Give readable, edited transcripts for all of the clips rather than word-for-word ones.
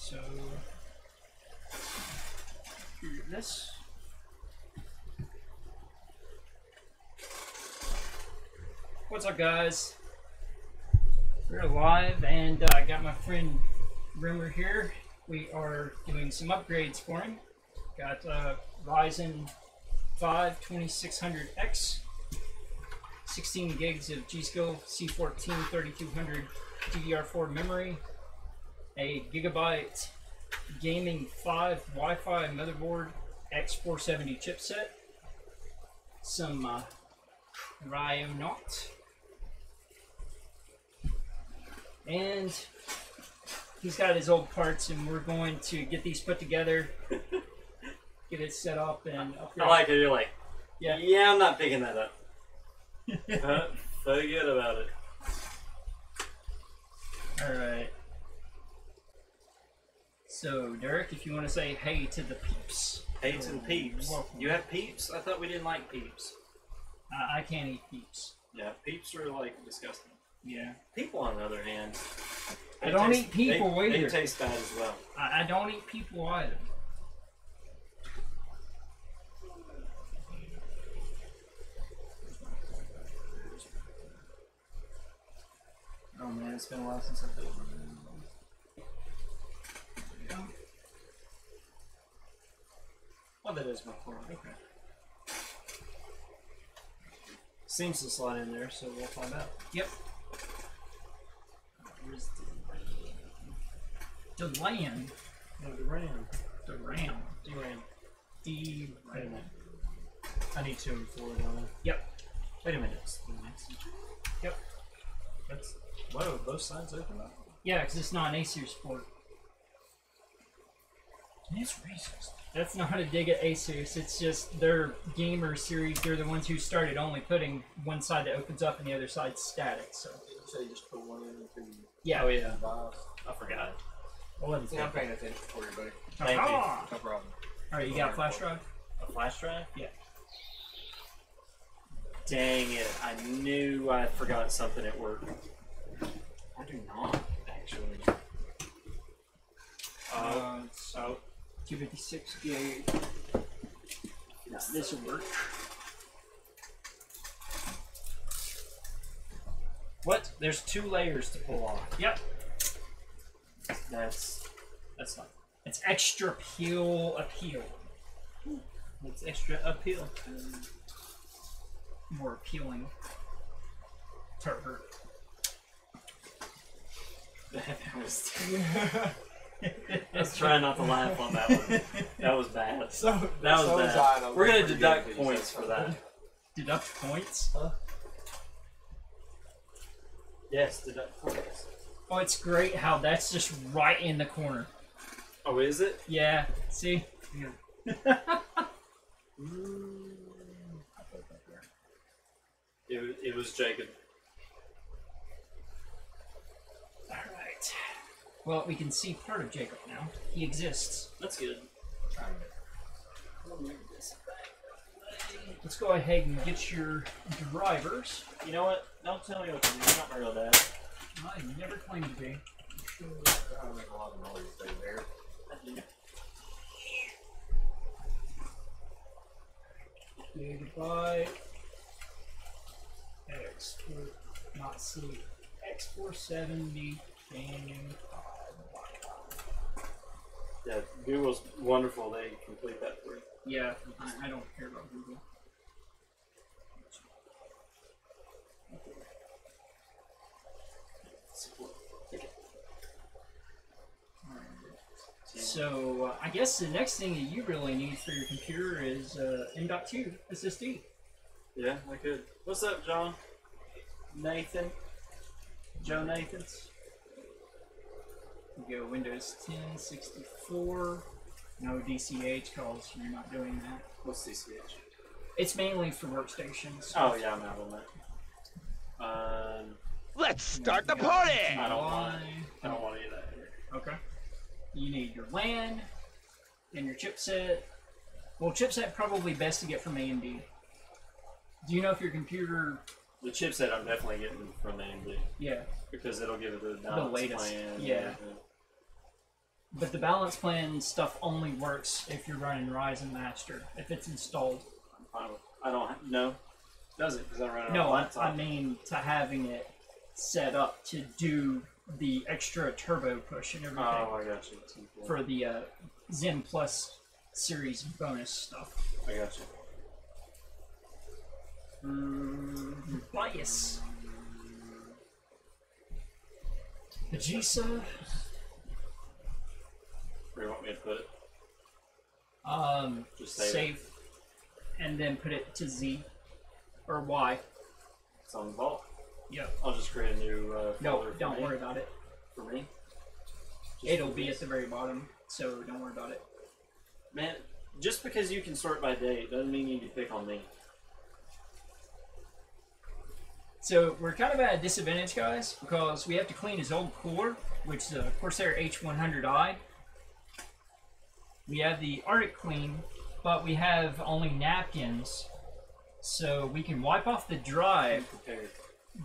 So this. What's up, guys? We're live, and I got my friend Rimmer here. We are doing some upgrades for him. Got Ryzen 5 2600X, 16 gigs of G-Skill C14 3200 DDR4 memory, a gigabyte Gaming 5 Wi-Fi motherboard, X470 chipset, some Ryzen, and he's got his old parts, and we're going to get these put together, get it set up, and upgrade. I like it. You're like, yeah, I'm not picking that up. Forget about it. All right. So, Derek, if you want to say hey to the peeps. Hey to the peeps. Welcome. You have peeps? I thought we didn't like peeps. I can't eat peeps. Yeah, peeps are like disgusting. Yeah. People, on the other hand, I don't eat people either. They taste bad as well. I don't eat people either. Oh man, it's been a while since I've done one. Oh, that is my core. Okay. Seems to slide in there, so we'll find out. Yep. Where's The land. no, the RAM? The RAM. DRAM. The Wait a minute. I need 2 and 4 though. Yep. Wait a minute. Yep. That's whoa, both sides open up. Yeah, because it's not an A-series port. It's racist. That's not a dig at Asus, it's just their gamer series, they're the ones who started only putting one side that opens up and the other side's static, so. So you just put one in and two. Yeah. Oh yeah. I forgot. See, I'm paying attention for you, buddy. Thank you. No problem. Alright, you got a flash drive? A flash drive? Yeah. Dang it! I knew I forgot something at work. I do not actually. So 256 gig. Now this will work. What? There's 2 layers to pull off. Yep. That's not. It's extra appeal. It's extra uphill. More appealing to her. I was trying not to laugh on that one. That was bad. That was bad. Zion, We're gonna pretty deduct good, points for that. Deduct points? Huh? Yes, deduct points. Oh, it's great how that's just right in the corner. Oh, is it? Yeah, see? It was Jacob. Alright. Well, we can see part of Jacob now. He exists. That's good. Let's go ahead and get your drivers. You know what? Don't tell me what to do. You're not my real dad. I never claimed to be. I don't make a lot of noise through there. Gigabyte. Export, not sleep. X470 gaming 5. Yeah, Google's wonderful. They complete that for you. Yeah, I don't care about Google. So, I guess the next thing that you really need for your computer is M.2 SSD. Yeah, I could. What's up, John? Nathan? Joe Nathans? You go Windows 10, 64, no DCH because you're not doing that. What's CCH? It's mainly for workstations. Oh, yeah, I'm out on that. Let's start the party! I don't want any of that here. Okay. You need your LAN and your chipset. Well, chipset probably best to get from AMD. Do you know if your computer... The chipset I'm definitely getting from AMD. Yeah. Because it'll give it the latest. plan. Yeah. But the balance plan stuff only works if you're running Ryzen Master, if it's installed. I don't know. Does it? Because I run it on No, a laptop. I mean to having it set up to do the extra turbo push and everything Oh, I got you. for the Zen Plus series bonus stuff. I got you. Bias. Vegisa. Where do you want me to put it? Just save it. Save. And then put it to Z. Or Y. It's on the vault. Yep. I'll just create a new No, folder for don't me. worry about it. For me? Just It'll for be this? at the very bottom, so don't worry about it. Man, just because you can sort by date doesn't mean you can pick on me. So we're kind of at a disadvantage, guys, because we have to clean his old cooler, which is a Corsair H100i. We have the Arctic clean, but we have only napkins, so we can wipe off the drive, Prepared.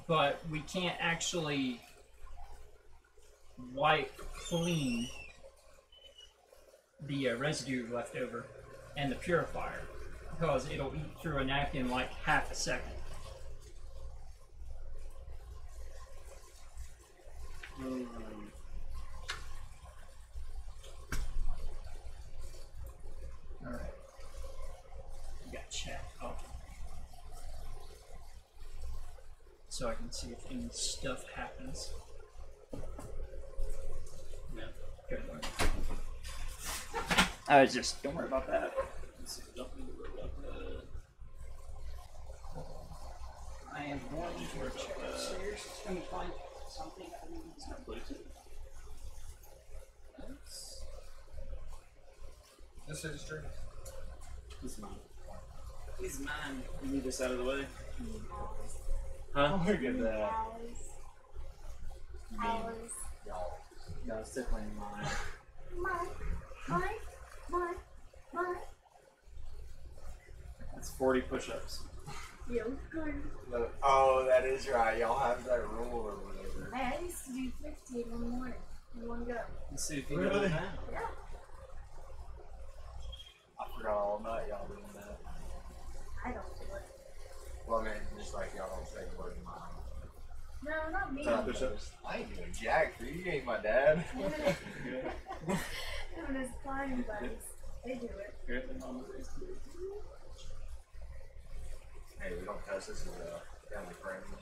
but we can't actually wipe clean the residue left over and the purifier, because it'll eat through a napkin like half a second. Alright. We got chat up. So I can see if any stuff happens. Yeah. Good. Just don't worry about that. Let's see, don't need to worry about that. I am going to check upstairs. Let me find something I need. It's not Bluetooth. That's... This is true. He's mine. He's mine. You need this out of the way? Huh? Look at that. Y'all. No, it's definitely mine. That's 40 push-ups. Look, oh, that is right. Y'all have that rule or whatever. I used to do 50 in the morning in one go. Let's see if you Really? get it now. Yeah. I forgot all about y'all doing that. I don't do it. Well, I mean, just like y'all don't say the word mine. No, not me. Top push-ups. I ain't doing jack for you. You ain't my dad. Even his climbing buddies, they do it. Here, the mama raised you. Hey, we don't cuss. This is a family friendly.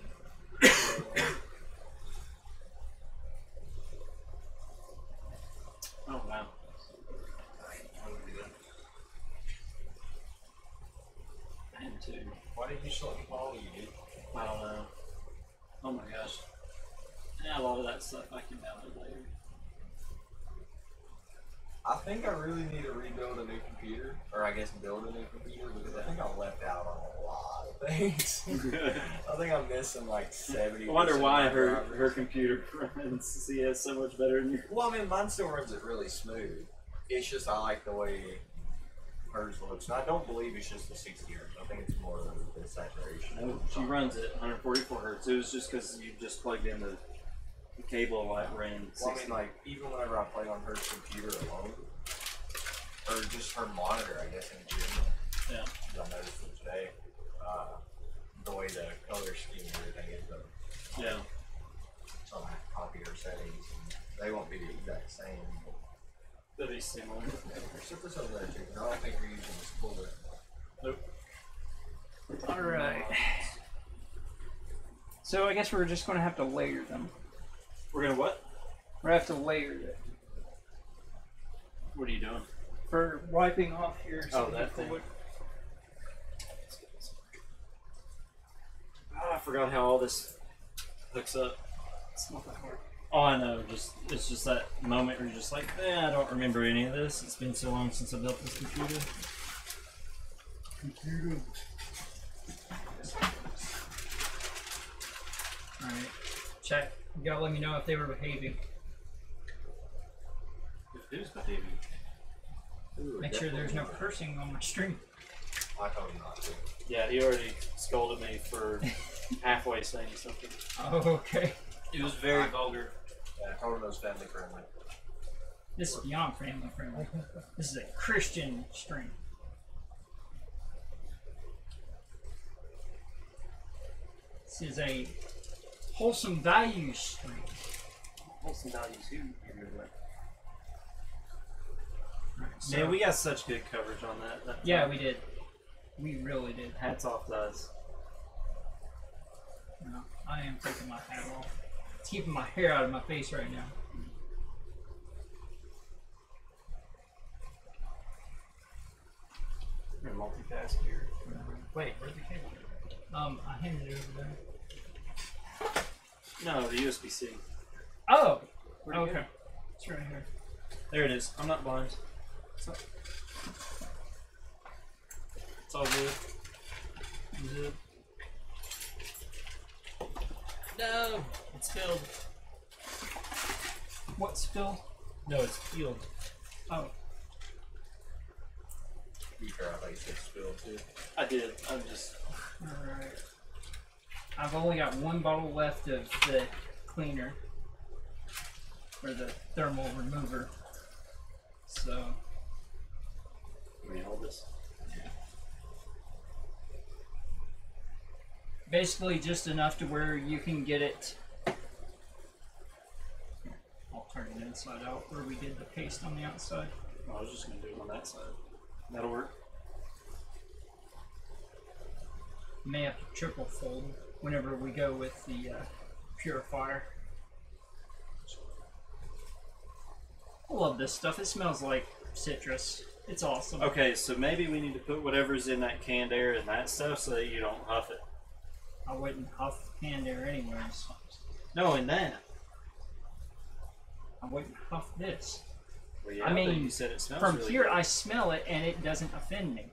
Oh, wow. I am too. Why didn't you just let me follow you, dude? I don't know. Oh my gosh. Yeah, a lot of that stuff I can download later. I think I really need to rebuild a new computer, or I guess build a new computer, because I think I left out on a lot of things. I think I'm missing like 70%. I wonder why of my her drivers. computer runs CS so much better than yours. Well, I mean, mine still runs it really smooth. It's just I like the way hers looks. And I don't believe it's just the 60 hertz. I think it's more of the saturation. No, she runs at 144 hertz. It was just because you just plugged in the cable like ran 60. Well, I mean, like, even whenever I play on her computer alone, or just her monitor, I guess, in general, Yeah. because I noticed it today, the way the color scheme and everything is, Yeah. so I have to copy her settings, and they won't be the exact same. That'd be similar. Except for some of that, too. I don't think we're using this cooler. Nope. Alright. So I guess we're just going to have to layer them. We're gonna what? We're going to have to layer it. What are you doing? For wiping off your that thing. Oh, I forgot how all this hooks up. It's not that hard. Oh, I know. It's just that moment where you're just like, I don't remember any of this. It's been so long since I built this computer. Alright. Check. You gotta let me know if they were behaving. Who's behaving? Make sure there's no cursing on my stream. I told him not to. Yeah, he already scolded me for halfway saying something. Oh, okay. It was very vulgar. Yeah, I told him it was family friendly. This is beyond family friendly. This is a Christian stream. This is a wholesome values stream. Wholesome values. Who you're with? Right, so, Man, we got such good coverage on that. yeah, we did. We really did. Hats off to us. No, I am taking my hat off. It's keeping my hair out of my face right now. You're a multitask here. Wait, where'd the cable go? I handed it over there. No, the USB-C. Oh! Where'd it Okay. go? It's right here. There it is. I'm not blind. It's all good. Good. No, it's filled. What's spilled? No, it's peeled. Oh. You try like this spill too. I did. I'm just. Alright. I've only got one bottle left of the cleaner. Or the thermal remover. So. Let me hold this. Basically just enough to where you can get it. I'll turn it inside out where we did the paste on the outside. I was just gonna do it on that side. That'll work. May have to triple fold whenever we go with the purifier. I love this stuff. It smells like citrus. It's awesome. Okay, so maybe we need to put whatever's in that canned air in that stuff so that you don't huff it. I wouldn't huff canned air anyways. No, in that. I wouldn't huff this. Well, yeah, I but mean, you said it smells from really here good. I smell it and it doesn't offend me.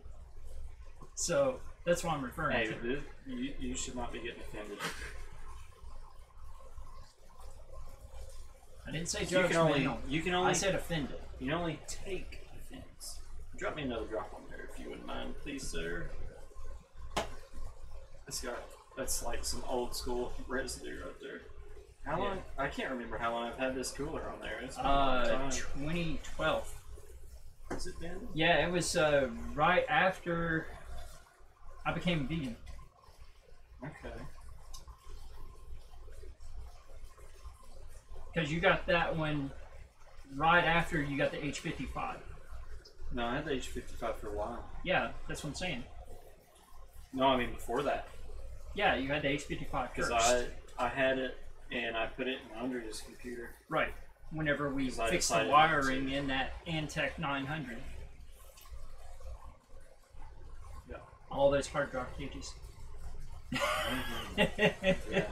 So that's what I'm referring Hey, to. you should not be getting offended. I didn't say You can judgmental. only I said offended. you can only take offense. Drop me another drop on there if you wouldn't mind, please, sir. That's like some old school residue right there. How long? I can't remember how long I've had this cooler on there. It's been a long time. 2012. Has it been? Yeah, it was right after I became vegan. Okay. Because you got that one right after you got the H55. No, I had the H55 for a while. Yeah, that's what I'm saying. No, I mean before that. Yeah, you had the H55 Because first. I had it and I put it in Andrea's computer. Right. Whenever we 'Cause I fixed the decided wiring not to. in that Antec 900. Yeah. All those hard drive cages. Yeah.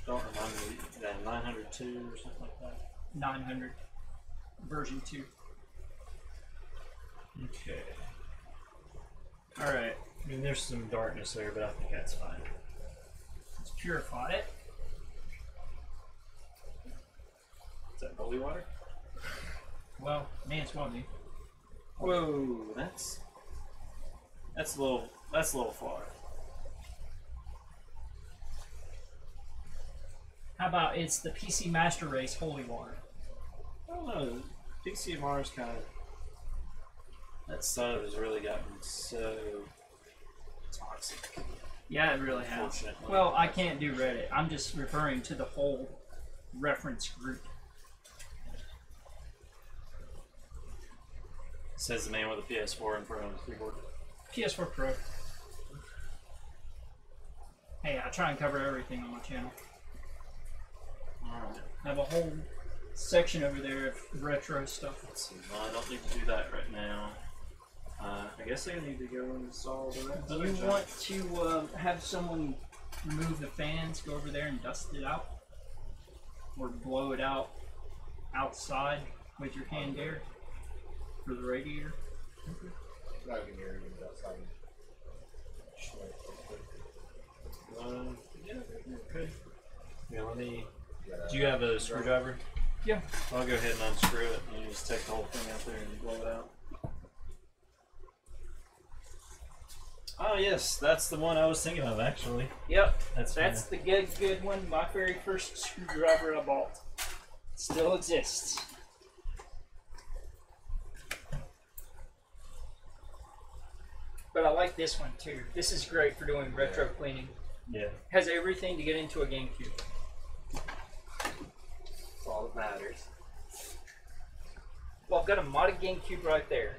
Don't remind me that 902 or something like that. 900. Version 2. Okay. Alright. I mean, there's some darkness there, but I think that's fine. Let's purify it. Is that holy water? Well, may as well be. Whoa, that's a little far. How about it's the PC Master Race Holy Water? I don't know. PCMR's kind of that sub has really gotten so toxic. Yeah, it really has. Unfortunately. Well, I can't do Reddit. I'm just referring to the whole reference group. Says the man with a PS4 in front of his keyboard. PS4 Pro. Hey, I try and cover everything on my channel. Alright. I have a whole section over there of retro stuff. Let's see. Well, I don't need to do that right now. I guess I need to go and install the rest. Do you want to have someone remove the fans, go over there and dust it out? Or blow it out outside with your hand air for the radiator? Not even hear you outside. Yeah, okay. Yeah, let me. Do you have a screwdriver? Yeah. I'll go ahead and unscrew it and you just take the whole thing out there and blow it out. Oh yes, that's the one I was thinking of actually. Yep. That's That's the good one. My very first screwdriver I bought. Still exists. But I like this one too. This is great for doing retro cleaning. Yeah. Has everything to get into a GameCube. That's all that matters. Well, I've got a modded GameCube right there.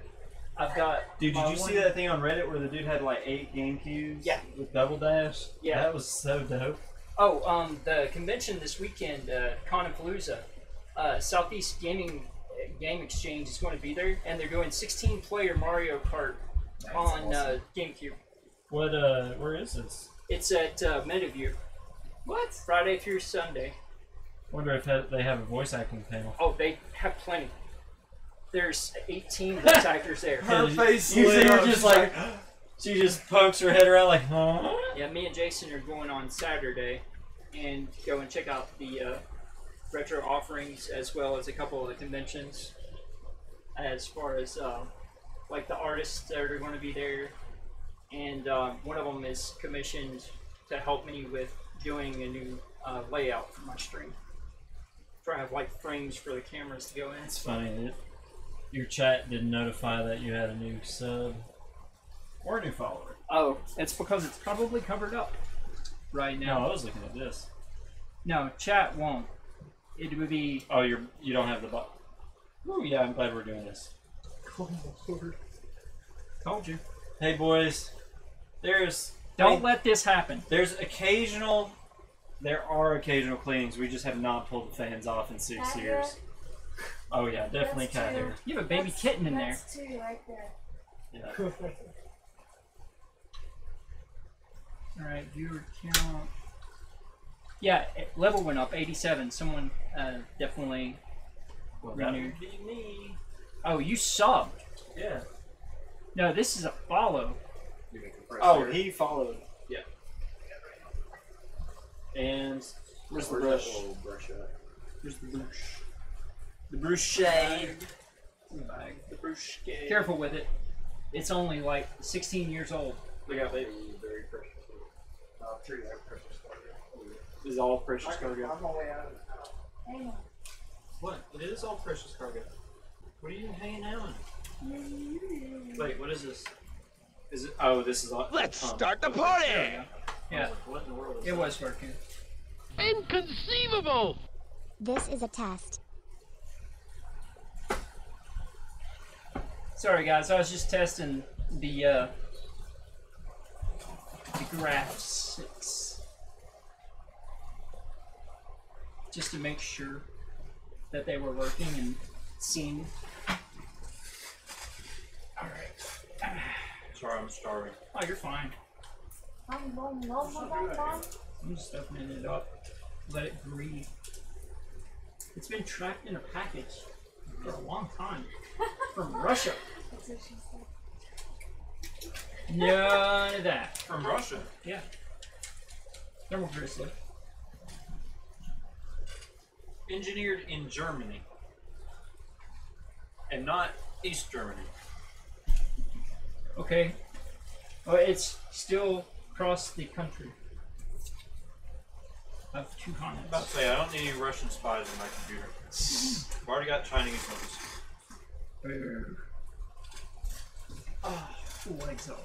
I've got. Dude, did my you see one- that thing on Reddit where the dude had like 8 GameCubes? Yeah. With Double Dash? Yeah. That was so dope. Oh, the convention this weekend, Conapalooza, Southeast Game Exchange is going to be there, and they're doing 16-player Mario Kart on GameCube. What, where is this? It's at Metaview. What? Friday through Sunday. Wonder if they have a voice acting panel. Oh, they have plenty. There's 18 voice actors there. Her face You see lit her up, just she's like, she just pokes her head around like, huh? Yeah, me and Jason are going on Saturday and go and check out the retro offerings as well as a couple of the conventions as far as like the artists that are going to be there. And one of them is commissioned to help me with doing a new layout for my stream. So I have like frames for the cameras to go in. It's funny that your chat didn't notify that you had a new sub or a new follower. Oh, it's because it's probably covered up right No, now. I was looking at this. No, chat won't. It would be. Oh, you don't have the button. Oh yeah, I'm glad we're doing this. Told you. Hey boys, Don't let this happen. there are occasional cleanings. We just have not pulled the fans off in 6 Cat years. hair? Oh yeah, definitely That's cat true. hair. You have a baby kitten in there. That's two right there. Yeah. Alright, viewer count. Yeah, level went up, 87. Someone definitely Well, that renewed. would be me. Oh, you subbed. Yeah. No, this is a follow. Oh, he followed. Yeah. And where's the brush? Where's the brush? The brush shade. The brush shade. Careful with it. It's only like 16 years old. Look out, baby. Very precious. I'm sure you have precious cargo. This is all precious cargo. I'm only out of the house. Hang on. What? It is all precious cargo. What are you hanging out on? Wait, what is this? Is it? Oh, this is all. Let's oh. start the There we party! go. I Yeah, was like, what in the world is it that? was working. Inconceivable! This is a test. Sorry guys, I was just testing the graphics just to make sure that they were working and seen. Alright. Sorry, I'm starving. Oh, you're fine. I'm just opening it up. Let it breathe. It's been trapped in a package for a long time. From Russia. That's what she said. None of that. From Russia. Yeah. Thermal Grizzly. Engineered in Germany. And not East Germany. Okay. Well, it's still across the country. Of two I'm about continents. to say, I don't need any Russian spies on my computer. I've already got Chinese ones. Oh, legs up.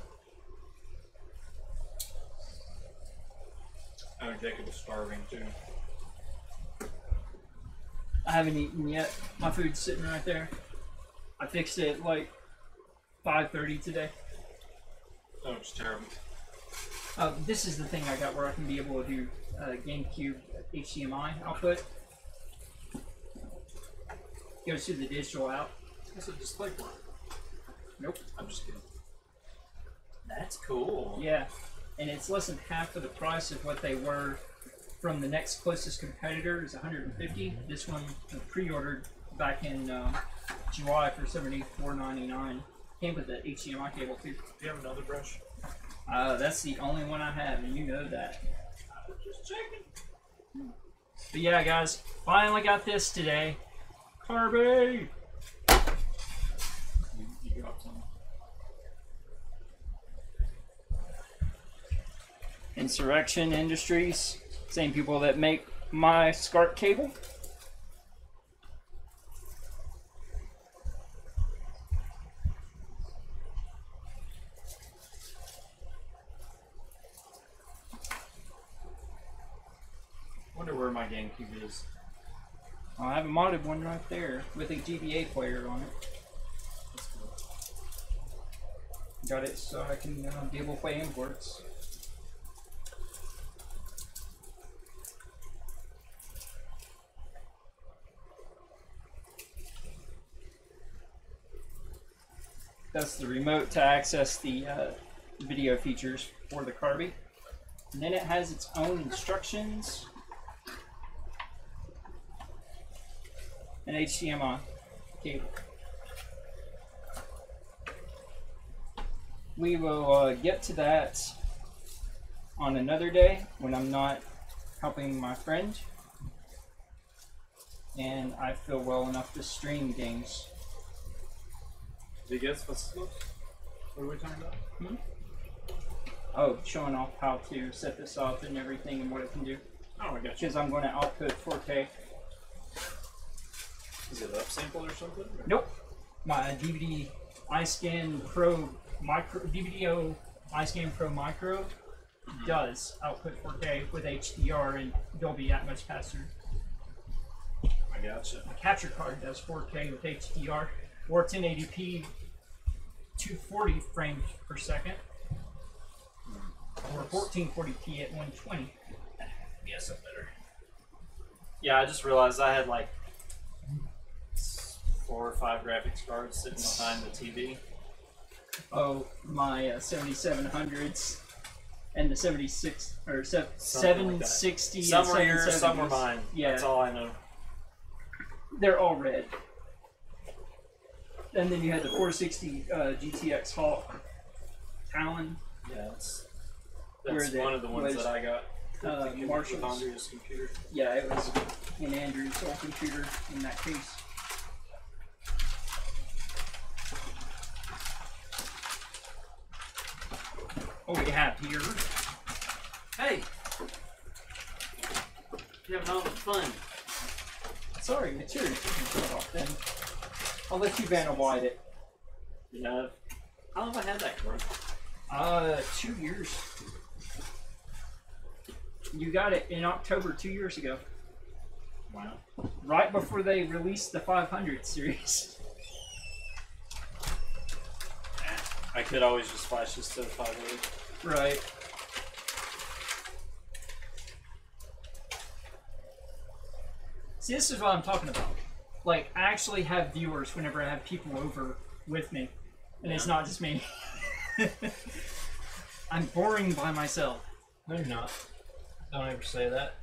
Oh, Jacob is starving too. I haven't eaten yet. My food's sitting right there. I fixed it at like 5:30 today. Oh, it's terrible. This is the thing I got where I can be able to do GameCube HDMI output. Goes to the digital out. It's a display port. Nope. I'm just kidding. That's cool. Yeah, and it's less than half of the price of what they were from the next closest competitor is 150. This one was pre-ordered back in July for $74.99. Came with the HDMI cable too. Do you have another brush? That's the only one I have, and you know that. Just checking. But yeah, guys, finally got this today. Carby! You dropped some. Insurrection Industries, same people that make my SCART cable. where my GameCube is. I have a modded one right there with a GBA player on it. That's cool. Got it so I can be able to play imports. That's the remote to access the video features for the Carby. And then it has its own instructions and HDMI cable. We will get to that on another day when I'm not helping my friend and I feel well enough to stream games. Do you guess what's what are we talking about? Hmm? Oh, showing off how to set this up and everything and what it can do. Oh, I got you. Because I'm going to output 4K. Is it upsampled or something? Nope. My DVD iScan Pro Micro DVD-O iScan Pro Micro does output 4K with HDR and Dolby Atmos pass-through. I gotcha. My capture card does 4K with HDR or 1080p 240 frames per second or 1440p at 120. Yes, I'm better. Yeah, I just realized I had like 4 or 5 graphics cards sitting behind the TV. Oh, my 7700s and the 76 or Something 760 Some and were yours, some were 770s. mine. Yeah, That's all I know. they're all red. And then you had the 460 GTX Hawk Talon. Yeah, that's Where one of the ones was, that I got. Marshall's. With Andrea's computer. Yeah, it was in Andrew's old computer in that case. What we have here. Hey! You're having all the fun. Sorry, it's yours. You can shut off then. I'll let you Vanna White it. Yeah. How long have I had that for? 2 years. You got it in October 2 years ago. Wow. Right before they released the 500 series. I could always just flash this to the 500. Right. See, this is what I'm talking about. Like, I actually have viewers whenever I have people over with me. And it's not just me. I'm boring by myself. No, you're not. Don't ever say that.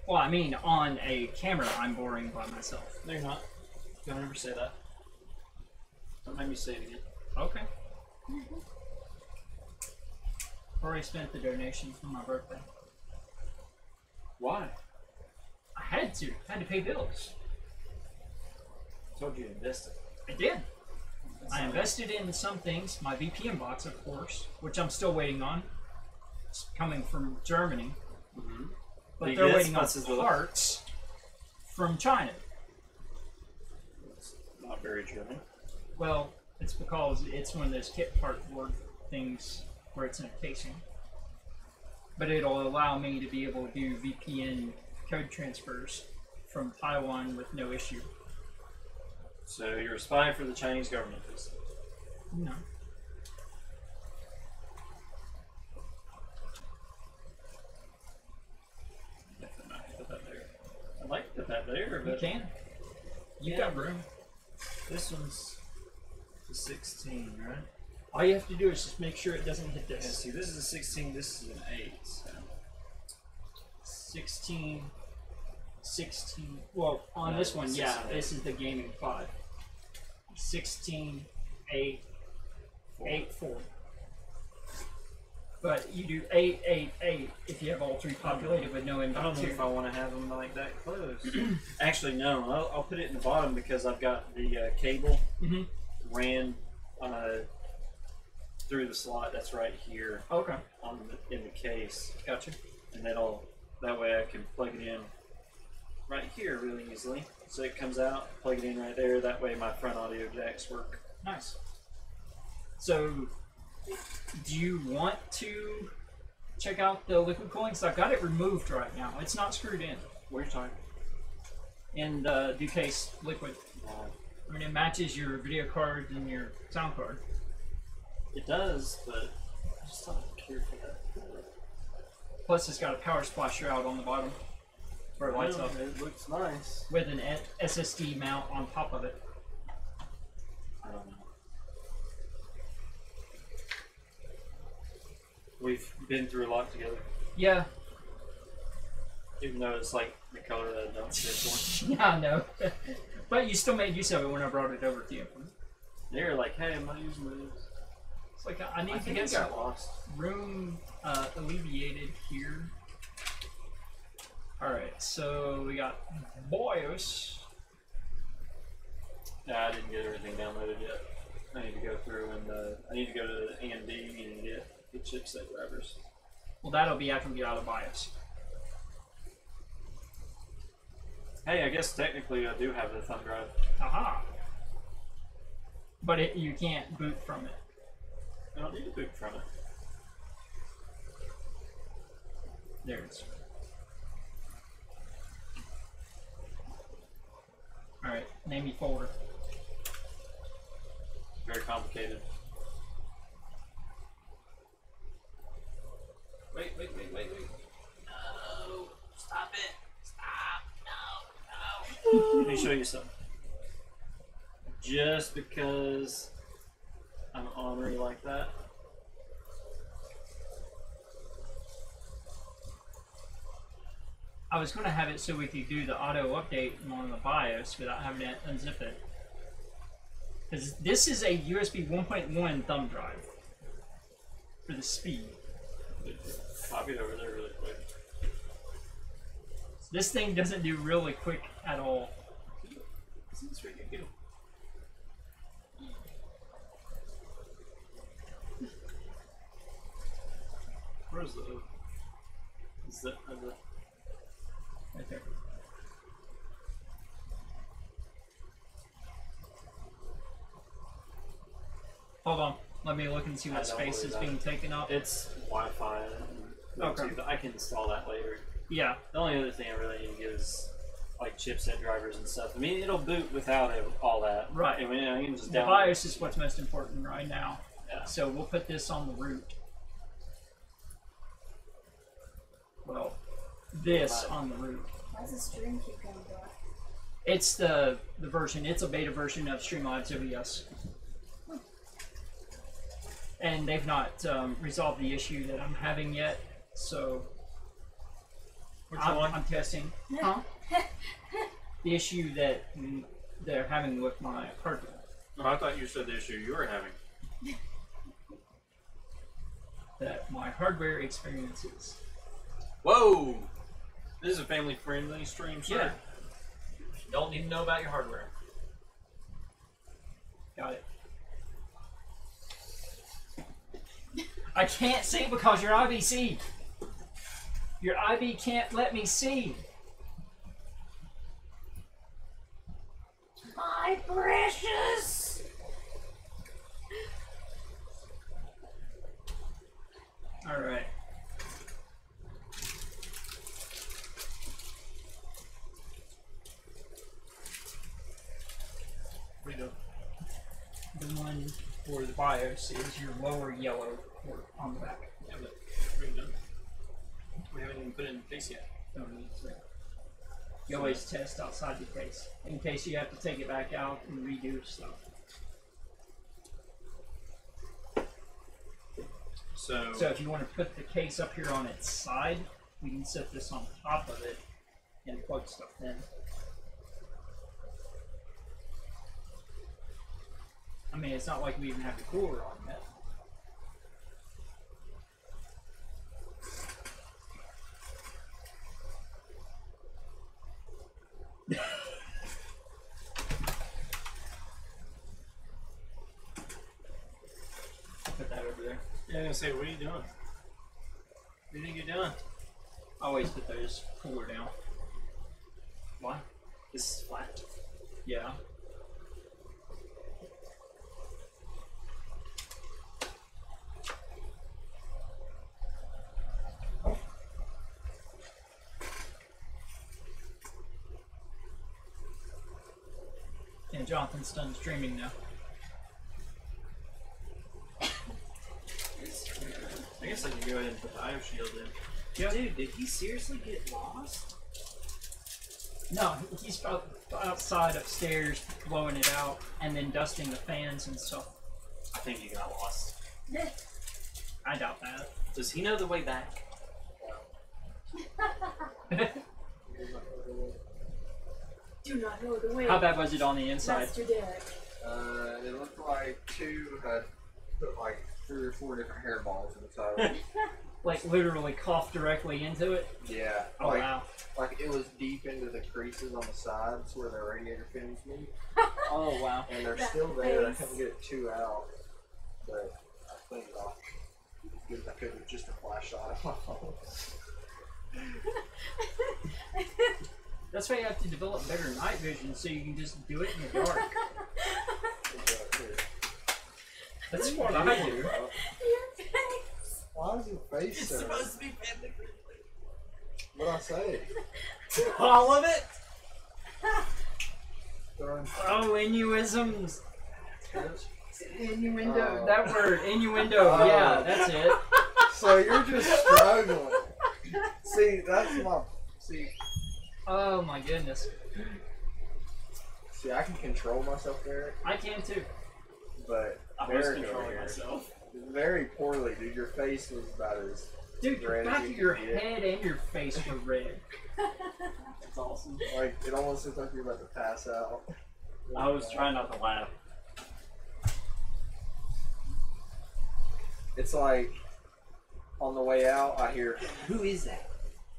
Well, I mean, on a camera, I'm boring by myself. No, you're not. Don't ever say that. Don't make me say it again. Okay. Already spent the donation for my birthday. Why? I had to. I had to pay bills. I told you to invest it. I did. I invested in some things. My VPN box, of course, which I'm still waiting on. It's coming from Germany. Mm-hmm. But they're waiting on parts from China. It's not very German. Well, it's because it's one of those kit part board things where it's in a casing. But it'll allow me to be able to do VPN code transfers from Taiwan with no issue. So you're a spy for the Chinese government, basically. No. Put that there. I'd like to put that there, You but can. You got room. this one's the 16, right? All you have to do is just make sure it doesn't hit Yeah, this. see, this is a 16, this is an 8. So. 16. Well, on No, this one, yeah, 16. this is the gaming 5. 16, 8, 8, 4. But you do 8, 8, 8 if you have all three populated with no I don't know input. if I want to have them like that close. Actually, no. I'll put it in the bottom because I've got the cable Mm-hmm. ran through the slot that's right here Okay. in the case, Gotcha. and that way I can plug it in right here really easily. So it comes out, plug it in right there. That way my front audio jacks work. Nice. So, do you want to check out the liquid cooling. So I've got it removed right now. It's not screwed in. What are you talking? In the Ducase liquid. I mean, it matches your video card and your sound card. It does, but I just don't care for that. Plus, it's got a power splasher out on the bottom where it lights up It looks nice. with an SSD mount on top of it. I don't know. We've been through a lot together, Yeah, even though it's like the color that I don't care for. yeah, I know. But you still made use of it when I brought it over to you. They were like, "Hey, I'm not using this." It's like I need I to think get it some got lost. room alleviated here. Alright, so we got BIOS. Yeah, I didn't get everything downloaded yet. I need to go through and I need to go to AMD and get the chipset drivers. Well, that'll be after we get out of BIOS. Hey, I guess technically I do have the thumb drive. Aha! But you can't boot from it. I don't need to boot from it. There it is. Alright, name your folder. Very complicated. Wait. No! Stop it! Stop! No! Let me show you something. Just because I'm ornery like that. I was going to have it so we could do the auto update on the BIOS without having to unzip it. Because this is a USB 1.1 thumb drive for the speed. Pop it over there really quick. So this thing doesn't do really quick at all. That's where you go. Where's the? Is that the? Right there. Hold on. Let me look and see I what don't space believe is that. being taken up. It's Wi-Fi. Okay. But I can install that later. Yeah. The only other thing I really need to get is like chipset drivers and stuff. I mean, it'll boot without all that. Right. I mean, I can just The download. BIOS is what's most important right now. Yeah. So we'll put this on the root. Well, this on the root. Why does the stream keep going dark? It's the version. It's a beta version of Streamlabs OBS. And they've not resolved the issue that I'm having yet, so I'm testing. Huh? The issue that they're having with my hardware. Oh, I thought you said the issue you were having. That my hardware experiences. Whoa! This is a family-friendly stream, sir. Yeah. Don't need to know about your hardware. Got it. I can't see because your IBC. Your IB can't let me see. My precious! Alright. What are you doing? The one for the BIOS is your lower yellow port on the back. Yeah, but what are you doing? We haven't even put it in the case yet. Don't need to. You always test outside the case in case you have to take it back out and redo stuff. So So if you want to put the case up here on its side, we can set this on top of it and plug stuff in. I mean, it's not like we even have the cooler on yet. Put that over there. yeah, I'm gonna say, what are you doing? What do you think you're doing? I always put those cooler down. Why? This is flat. Yeah. Yeah, Jonathan's done streaming now. I guess I can go ahead and put the IO shield in. Yeah. Dude, did he seriously get lost? No, he's outside upstairs blowing it out and then dusting the fans and stuff. I think he got lost. I doubt that. Does he know the way back? Do not know the way. How bad was it on the inside? Master Derek. It looked like two had put like 3 or 4 different hairballs inside of it. Like literally coughed directly into it? Yeah. Oh like, wow. Like it was deep into the creases on the sides where the radiator fins meet. Oh wow. And they're That still there. I face. couldn't get 2 out. But I cleaned it off as good as I could with just a flashlight on my phone. That's why you have to develop better night vision so you can just do it in the dark. That's what I do. Your face. Why is your face so? to be family friendly. What'd I say? All of it? Throwing Oh, innuisms. tips? Innuendo. Oh. That word, innuendo. Oh. Yeah, that's it. So you're just struggling. See, that's my. Oh my goodness. See, I can control myself there, I can too. but I was Derek over controlling here, myself. very poorly, dude. Your face was about as Dude, your red as back you of your could get. head and your face were red. That's awesome. Like it almost looked like you were about to pass out. I was trying not to laugh. It's like on the way out, I hear, "Who is that?"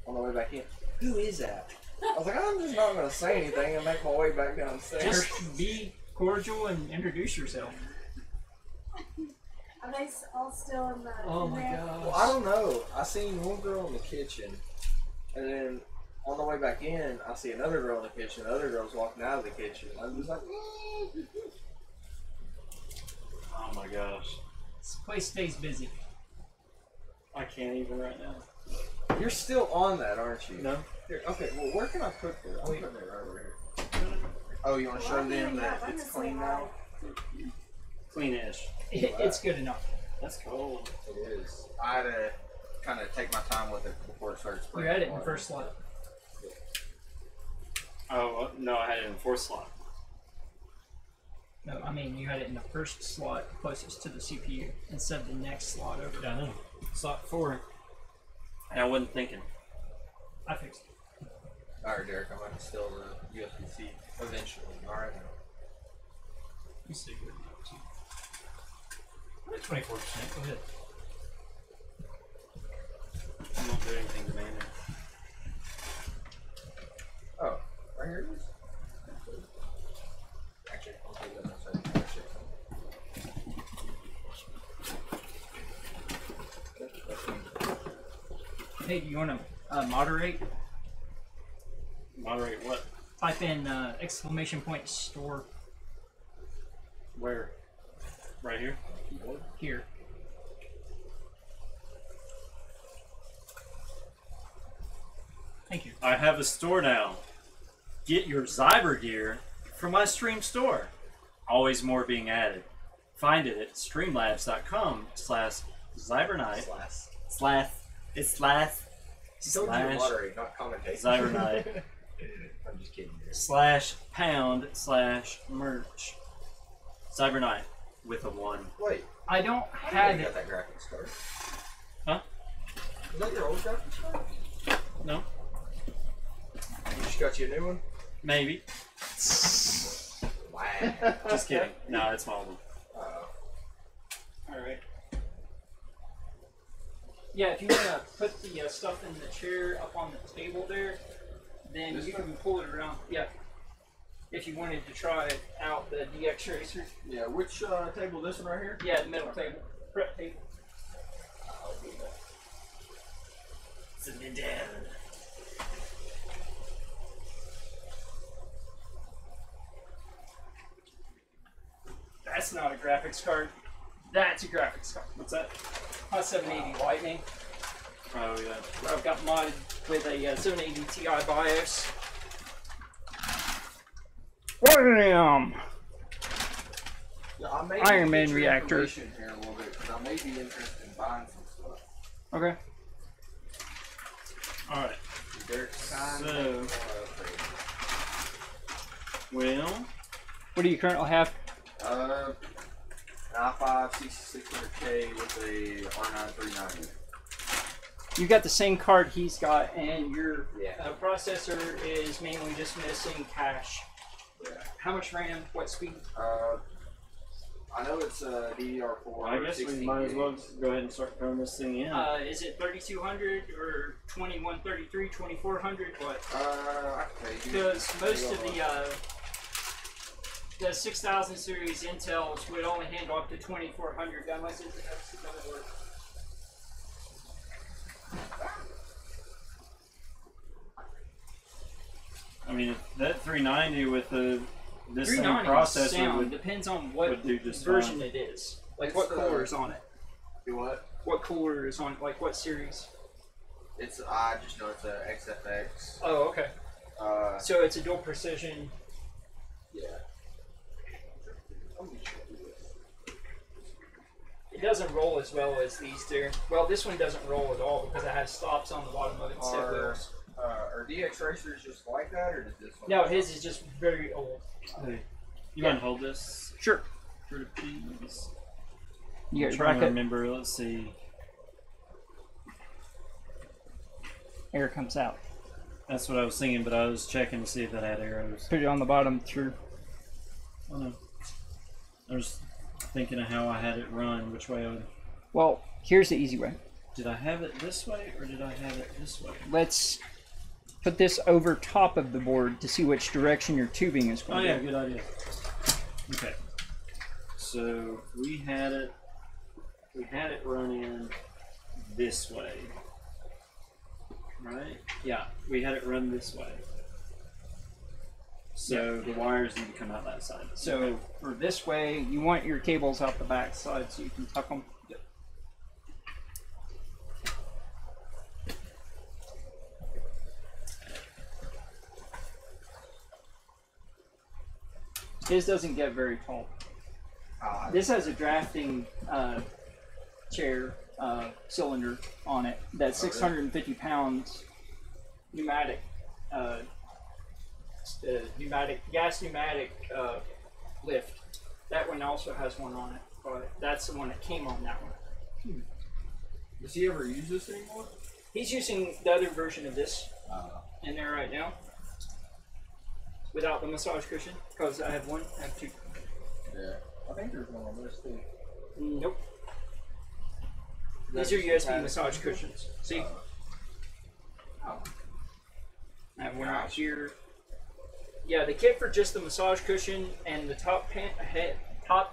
On the way back in, "Who is that?" I was like, I'm just not gonna say anything and make my way back downstairs. Just be cordial and introduce yourself. Are they all still in the? Oh in my there? gosh. Well, I don't know. I seen one girl in the kitchen, and then on the way back in, I see another girl in the kitchen. The other girl's walking out of the kitchen. I'm just like, Oh my gosh. This place stays busy. I can't even right now. You're still on that, aren't you? No. Here, okay, well, where can I put this? I'm putting it right over here. Oh, you want to Well, show I'm them doing that I'm it's just clean saying, now? Clean-ish. It's good enough. That's cold. It is. I had to kind of take my time with it before it started You spraying. had it in water. first slot. Oh, no, I had it in 4th slot. No, I mean you had it in the first slot closest to the CPU instead of the next slot over. Yeah, I know. Slot 4. And I wasn't thinking. I fixed it. Alright, Derek, I'm going to steal the USB-C eventually. Alright. You say good enough, too. I'm at 24%. Go ahead. I'm not doing anything demanding. Oh, right here it is? Actually, I'll take that outside. Actually. Hey, do you want to moderate? Moderate what? Type in exclamation point store Where? Right here? here. Thank you. I have a store now. Get your Zyber gear from my Stream store. Always more being added. Find it at streamlabs.com/Zybernite Slash. slash Don't do moderate, not commentate. Zybernite I'm just kidding. Derek. /pound/merch. Zybernite with a 1. Wait, I don't how have you got it. that graphics card? Huh? Is that your old graphics card? No? You just got you a new one? Maybe. Wow. Just kidding. No, it's my old one. Alright. Yeah, if you want to put the stuff in the chair up on the table there, then This you one? can pull it around. Yeah. If you wanted to try out the DX Racer. Yeah, which table? This one right here? Yeah, the middle table. Prep table. I'll do that. Sit me down. That's not a graphics card. That's a graphics card. What's that? My 780 Lightning. Oh, yeah. I've got modded with a 780 Ti BIOS. Bam! I may Iron Man get your reactor. information here a little bit because I may be interested in buying some stuff. Okay. Alright. Derek signed So- things Well, What do you currently have? an i5 6600K with a R9 390. You got the same card he's got, and your Yeah. processor is mainly just missing cache. Yeah. How much RAM? What speed? I know it's DDR4. I guess we 16 might as well gigs. go ahead and start throwing this thing in. Is it 3200 or 2133, 2400? What? I can tell you. Because most of the 6000 series Intels would only handle up to 2400 unless it's another word. I mean, if that 390 with this same 390 processor sound would depends on what would do just version fine. it is. Like It's what the- cooler is on it. Do what? What cooler is on? Like what series? I just know it's a XFX. Oh, okay. So it's a dual precision. yeah. It doesn't roll as well as these do. Well, this one doesn't roll at all because it has stops on the bottom of it instead of wheels. Are DX racers just like that, or does this one? No, his is just very old. Hey, you want to hold this Sure. for the please? You I'm got trying to bracket. remember. Let's see. Air comes out. That's what I was thinking, but I was checking to see if it had arrows. Put it on the bottom through. Oh no. I was thinking of how I had it run, which way I would. Well, here's the easy way. Did I have it this way or did I have it this way? Let's put this over top of the board to see which direction your tubing is Oh going. yeah, good idea. Okay. So we had it running this way. Right? Yeah, we had it run this way. So the wires need to come out that side. So for this way, you want your cables out the back side so you can tuck them. His doesn't get very tall. This has a drafting chair cylinder on it that's 650 pounds pneumatic, gas pneumatic lift. That one also has one on it, but that's the one that came on that one. Does he ever use this anymore? He's using the other version of this in there right now without the massage cushion because I have one, I have two. Yeah. I think there's one on this too. Nope. That's These are just USB kind of- massage cushions. See? Oh. I have one right here. Yeah, the kit for just the massage cushion and the top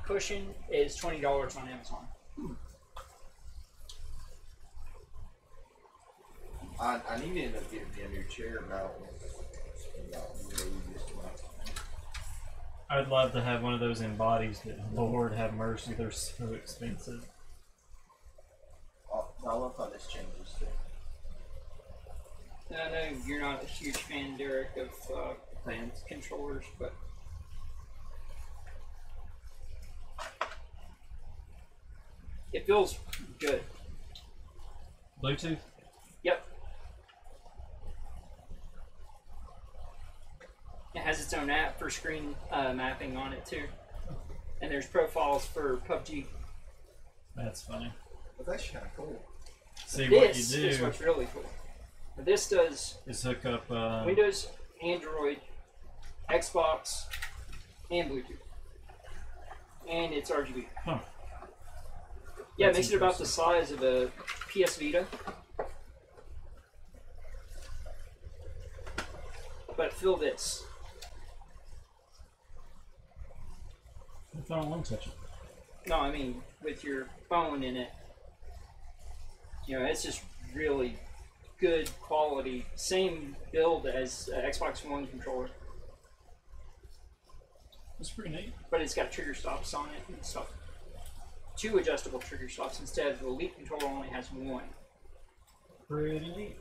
cushion is $20 on Amazon. I need to end up getting me a new chair mount. I'd love to have one of those in bodies, but Lord have mercy, they're so expensive. I love how this changes too. I know you're not a huge fan, Derek, of Fans. controllers, but it feels good. Bluetooth? Yep. It has its own app for screen mapping on it too. And there's profiles for PUBG. That's funny. But that's kind of cool. See, what you This is do what's really cool. This does is hook up. Windows, Android, Xbox, and Bluetooth. And it's RGB. Huh. Yeah, it That's makes it about the size of a PS Vita. But feel this. If I don't want to touch it. No, I mean with your phone in it. You know, it's just really good quality. Same build as Xbox One controller, That's pretty neat. but it's got trigger stops on it and stuff. 2 adjustable trigger stops instead of the Elite controller only has 1. Pretty neat.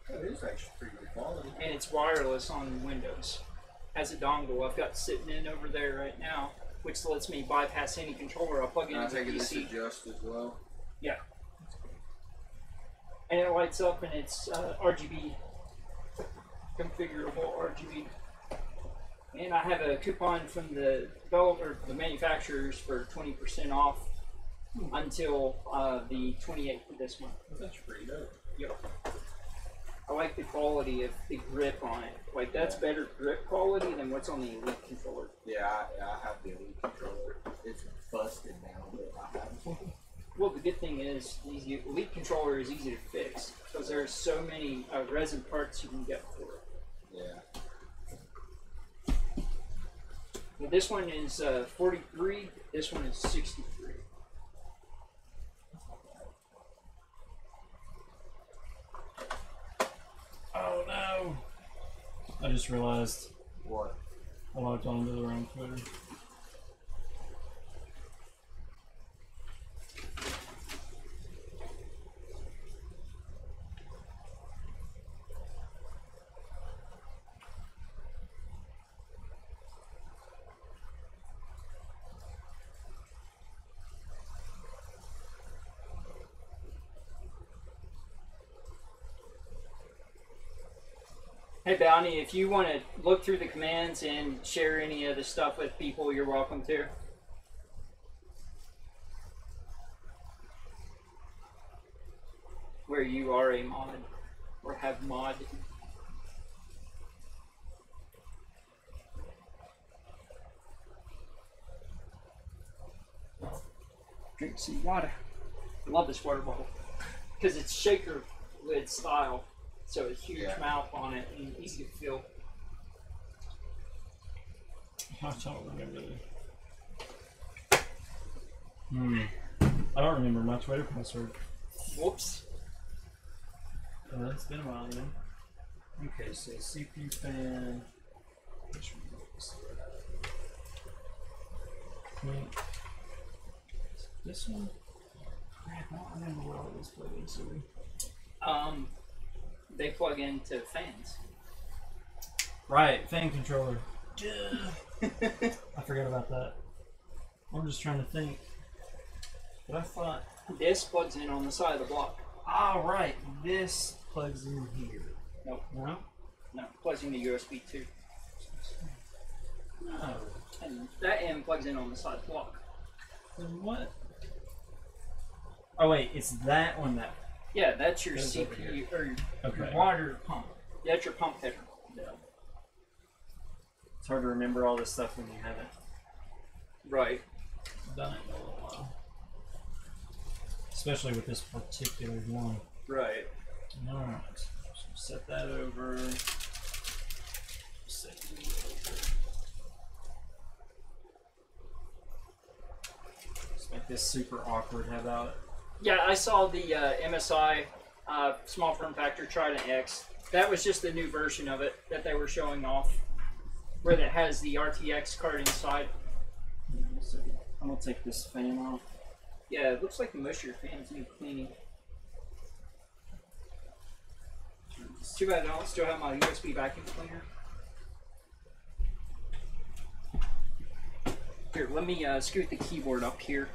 That is actually pretty good quality. And it's wireless on Windows. has a dongle I've got sitting in over there right now, which lets me bypass any controller. I'll plug it And I into think the this PC. adjusts as well. Yeah. And it lights up and it's RGB, configurable RGB. And I have a coupon from the the manufacturers for 20% off until the 28th of this month. That's pretty dope. Yep. I like the quality of the grip on it. Like that's better grip quality than what's on the Elite controller. Yeah, I have the Elite controller. It's busted now, but I have one. Well, the good thing is the Elite controller is easy to fix because there's so many resin parts you can get for it. Yeah. Well, this one is 43. This one is 63. Oh no! I just realized What? I logged onto the wrong Twitter. Hey Bounty, if you want to look through the commands and share any of the stuff with people, you're welcome to. Where you are a mod or have mod. Drink some water. I love this water bottle because it's shaker lid style. So a huge mouth on it and easy to fill. I don't remember. I don't remember my Twitter password. Whoops. It's been a while, man. Okay, so CPU fan. Which one was that? This one? Crap, I don't remember what all this plugged into. They plug into fans. Right, fan controller. I forgot about that. I'm just trying to think. But I thought. This plugs in on the side of the block. Ah, right. This plugs in here. Nope. No? No, plugs into USB 2. No. And that end plugs in on the side of the block. Then what? Oh, wait. It's that one that. Yeah, that's your Goes over CPU or your Okay. water pump. That's your pump header. Yeah. It's hard to remember all this stuff when you haven't Right. done it in a little while. Especially with this particular one. Right. Alright. So set that over. Set you over. Let's make this super awkward. How about it? Yeah, I saw the MSI small form factor Trident X. That was just the new version of it that they were showing off, where it has the RTX card inside. I'm gonna take this fan off. Yeah, it looks like most of your fans need cleaning. It's too bad I don't still have my USB vacuum cleaner. Here, let me scoot the keyboard up here.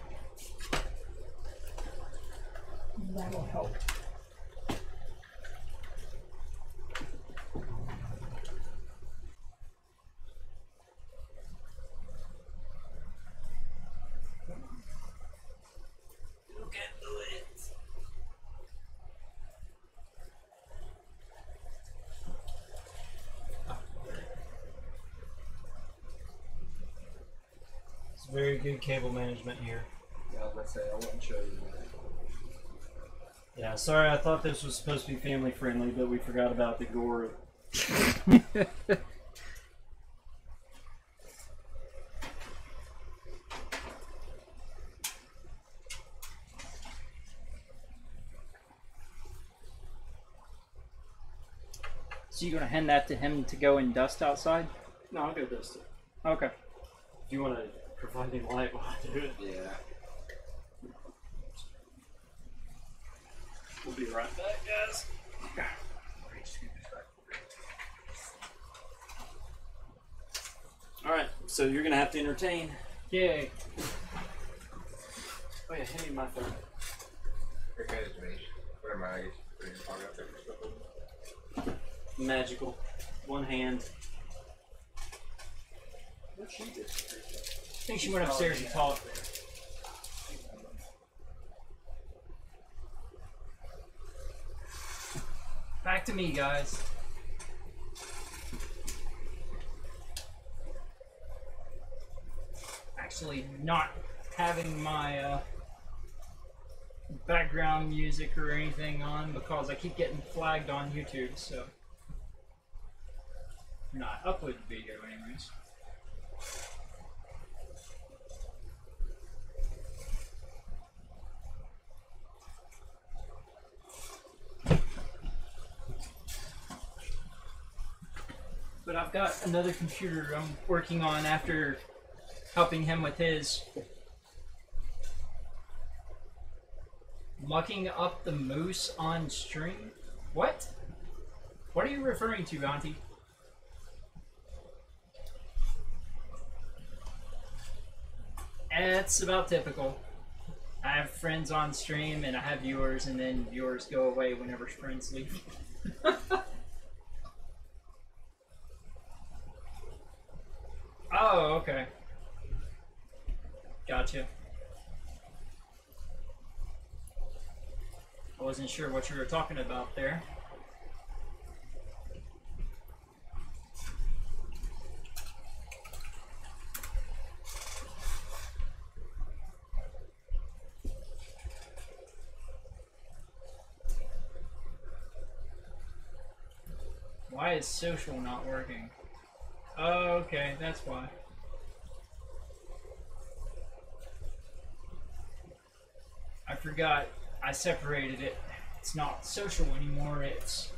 That'll help. It's very good cable management here. Yeah, I was gonna say, I wouldn't show you that. Yeah, sorry, I thought this was supposed to be family friendly, but we forgot about the gore. So you're gonna hand that to him to go and dust outside? No, I'll go this. Okay. If you want to provide me light while I do it. Yeah. We'll be right back, guys. So you're gonna have to entertain. Yay. Oh yeah, hand me my phone. Okay, it's me. Whatever, I guess. Put your pocket up there for stuff. Magical. One hand. I think she went upstairs and talked. Back to me, guys. Actually, not having my background music or anything on because I keep getting flagged on YouTube, so not upload the video anyways. But I've got another computer I'm working on after helping him with his. Mucking up the moose on stream? What? What are you referring to, Auntie? It's about typical. I have friends on stream and I have viewers, and then viewers go away whenever friends leave. Oh, okay. Gotcha. I wasn't sure what you were talking about there. Why is social not working? Oh, okay, that's why. I forgot I separated it. It's not social anymore, it's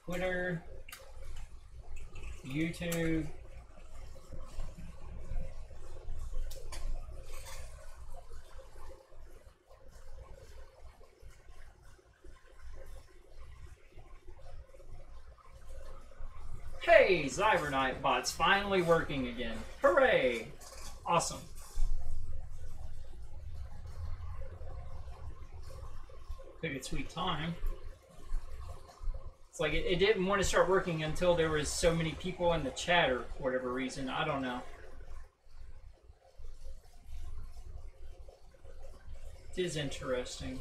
Twitter, YouTube, hey, Zybernite bot's finally working again. Hooray! Awesome. Took its sweet time. It's like it didn't want to start working until there was so many people in the chat or for whatever reason. I don't know. It is interesting.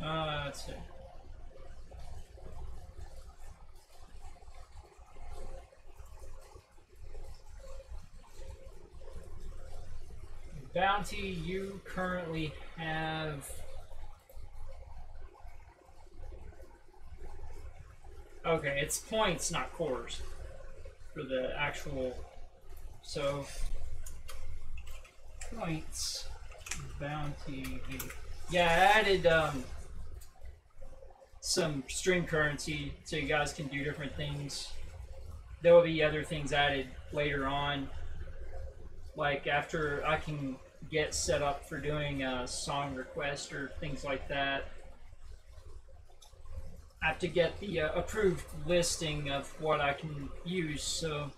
Let's see. Bounty, you currently have... Okay, it's points, not cores, for the actual... So, points, bounty... Yeah, I added some stream currency so you guys can do different things. There will be other things added later on, like after I can get set up for doing a song request or things like that. I have to get the approved listing of what I can use, so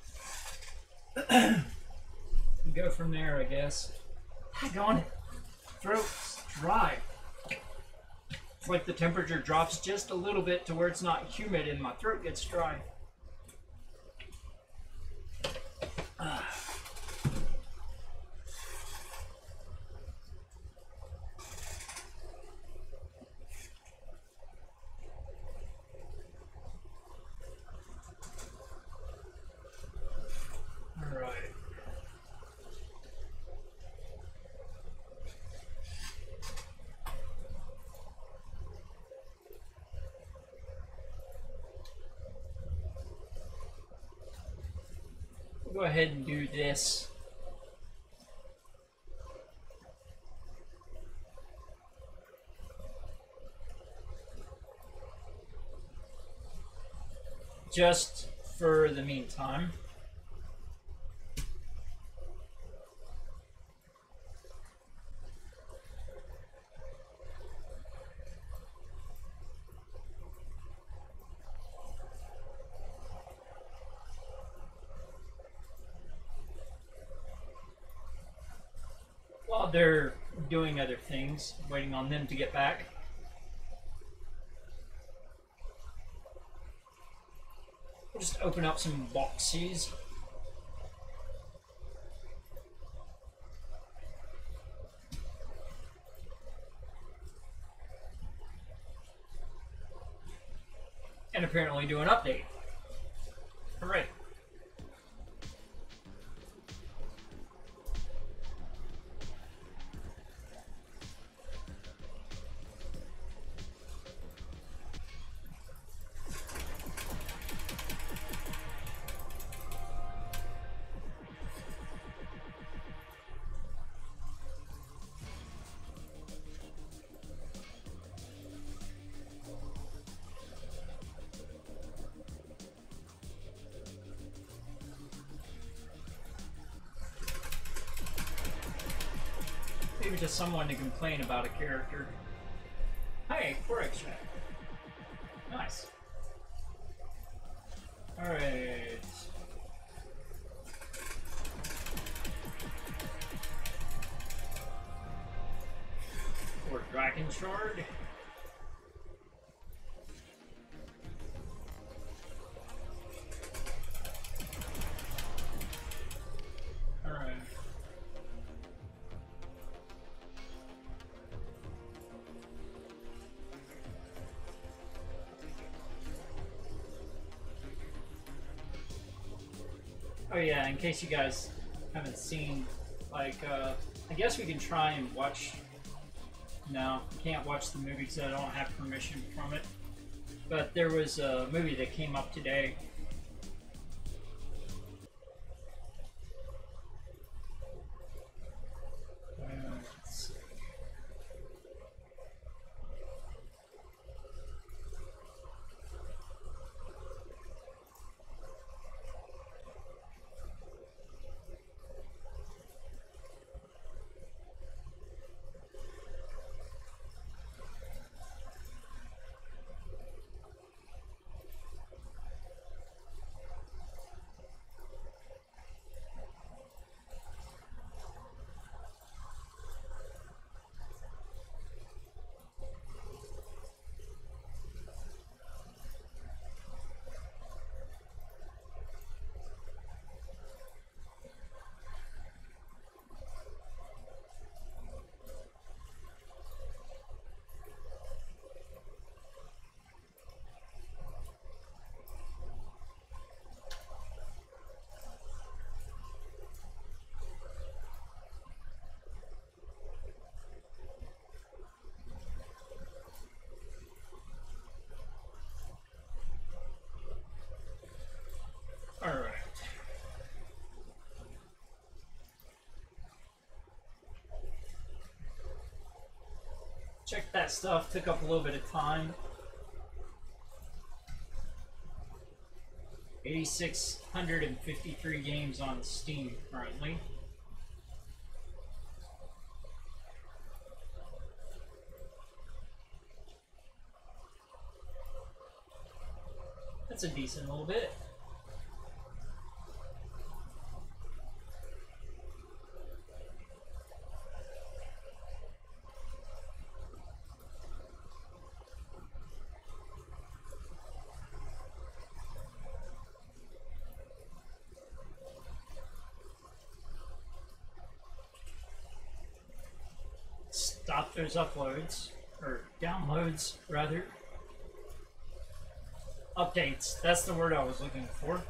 go from there, I guess. Heck on it. Throat's dry. It's like the temperature drops just a little bit to where it's not humid and my throat gets dry. Go ahead and do this. just for the meantime. While they're doing other things, waiting on them to get back. We'll just open up some boxes. And apparently do an update. Hooray. Maybe just someone to complain about a character. Hey, core extract. Nice. Alright. Or Dragon Shard. Alright. Oh yeah, in case you guys haven't seen, like, I guess we can try and watch. No, we can't watch the movie because I don't have permission from it. But there was a movie that came up today. Let's see. Alright. Check that stuff, took up a little bit of time. 8,653 games on Steam currently. That's a decent little bit. Stop those uploads, or downloads, rather. Updates, that's the word I was looking for.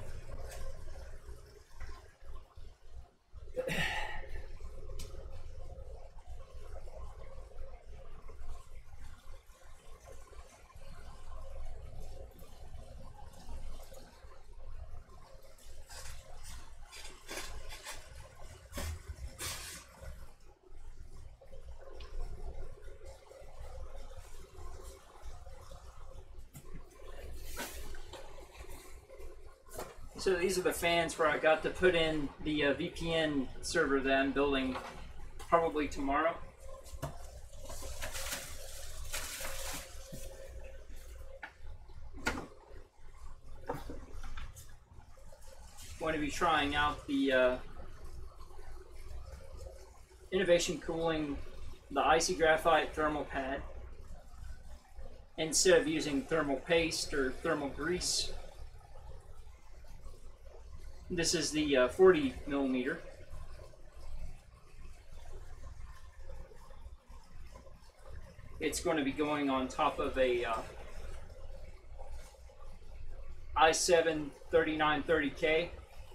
So these are the fans where I got to put in the VPN server that I'm building probably tomorrow. Going to be trying out the Innovation Cooling, the Icy Graphite Thermal Pad, instead of using thermal paste or thermal grease. This is the 40 millimeter. It's going to be going on top of a i7 3930K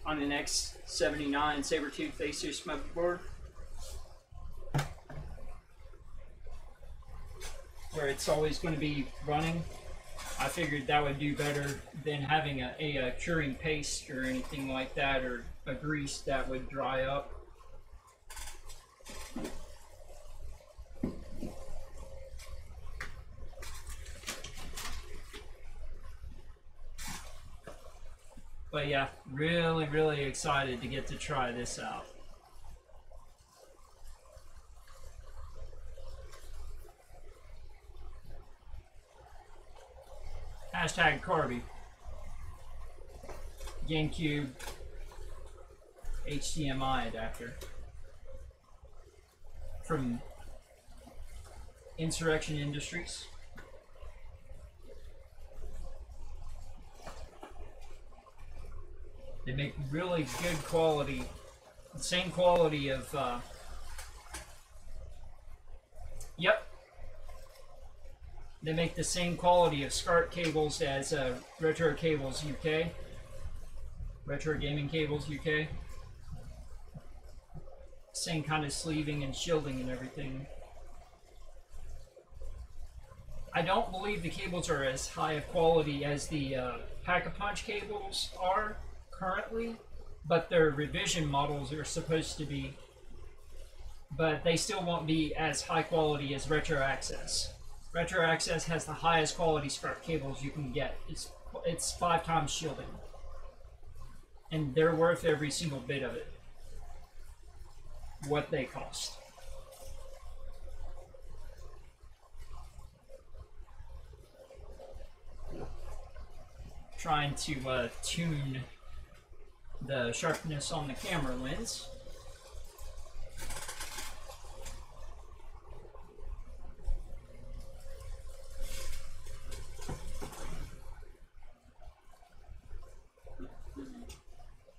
on an X79 Sabertooth Asus motherboard, where it's always going to be running. I figured that would do better than having a curing paste or anything like that, or a grease that would dry up. But yeah, really excited to get to try this out. Hashtag Carby. GameCube HDMI adapter from Insurrection Industries. They make really good quality, the same quality of, yep. They make the same quality of SCART cables as Retro Cables UK, Retro Gaming Cables UK. Same kind of sleeving and shielding and everything. I don't believe the cables are as high of quality as the Pack-a-Punch cables are currently, but their revision models are supposed to be. But they still won't be as high quality as Retro Access. Retro Access has the highest quality SCART cables you can get. It's 5 times shielding, and they're worth every single bit of it. What they cost. Trying to tune the sharpness on the camera lens.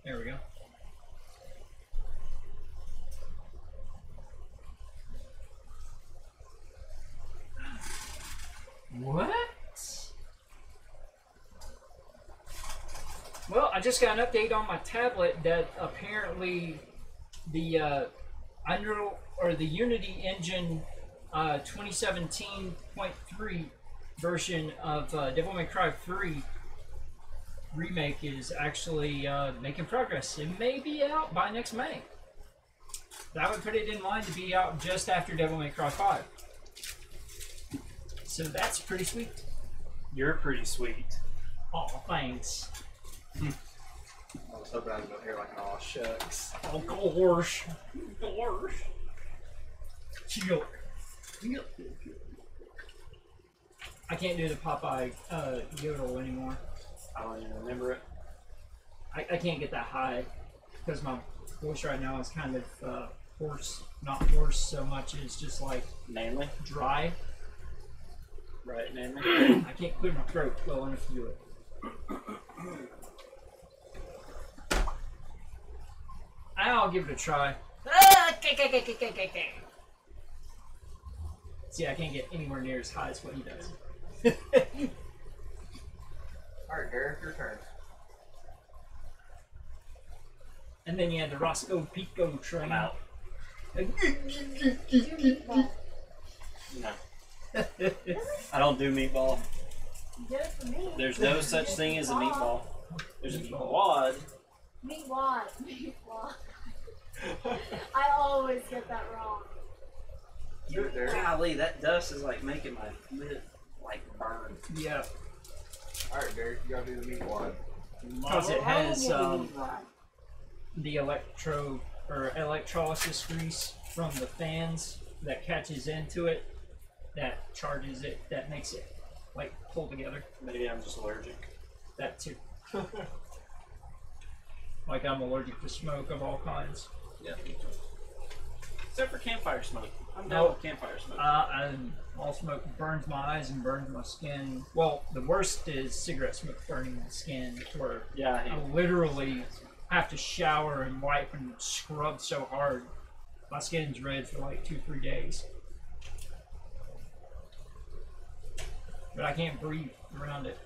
There we go. What? Well, I just got an update on my tablet that apparently the Unreal or the Unity Engine 2017.3 version of Devil May Cry 3 remake is actually making progress. It may be out by next May. That would put it in line to be out just after Devil May Cry 5. So that's pretty sweet. You're pretty sweet. Oh, thanks. I was hoping I was going to hear like, aw, shucks. Oh, gosh. Gosh. Chill. I can't do the Popeye yodel anymore. I don't even remember it. I can't get that high because my voice right now is kind of hoarse. Not hoarse so much as just like Manly? dry. Right, manly? I can't clear my throat well enough to do it. I'll give it a try. See, I can't get anywhere near as high as what he does. Alright, Derek, your turn. And then you had the Roscoe Pico train. I'm out. No. I don't do meatball. You did it for me. There's no such thing as a meatball. There's a meatwad. Meat wad. Meat wad. I always get that wrong. Do it, Derek. Golly, that dust is like making my lip like burn. Yeah. Alright, Derek, you gotta do the meat wad. because it has the electrolysis grease from the fans that catches into it, that charges it, that makes it like pull together. Maybe I'm just allergic. That too. Like I'm allergic to smoke of all kinds. Yeah. Except for campfire smoke. I'm down No. with campfire smoke. And all smoke burns my eyes and burns my skin. Well, the worst is cigarette smoke burning my skin, where Yeah, I I hate literally have to shower and wipe and scrub so hard. My skin's red for like 2-3 days. But I can't breathe around it.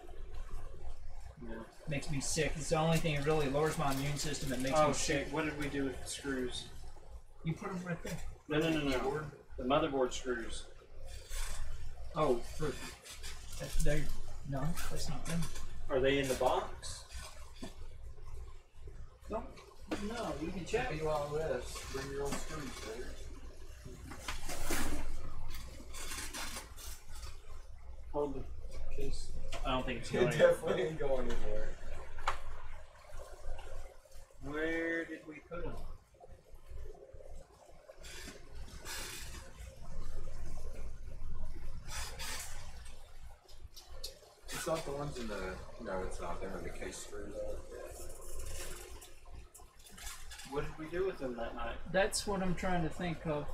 Yeah. Makes me sick. It's the only thing that really lowers my immune system that makes Oh me shit! sick. What did we do with the screws? You put them right there. No. The motherboard screws. Oh, for they no, that's not them. Are they in the box? No, you can check. BYOS, bring your own screws, baby. Hold the case. I don't think it's It going anywhere. definitely ain't going anywhere. Where did we put them? It's not the ones in the. No, it's not. They're in the case screws. What did we do with them that night? That's what I'm trying to think of.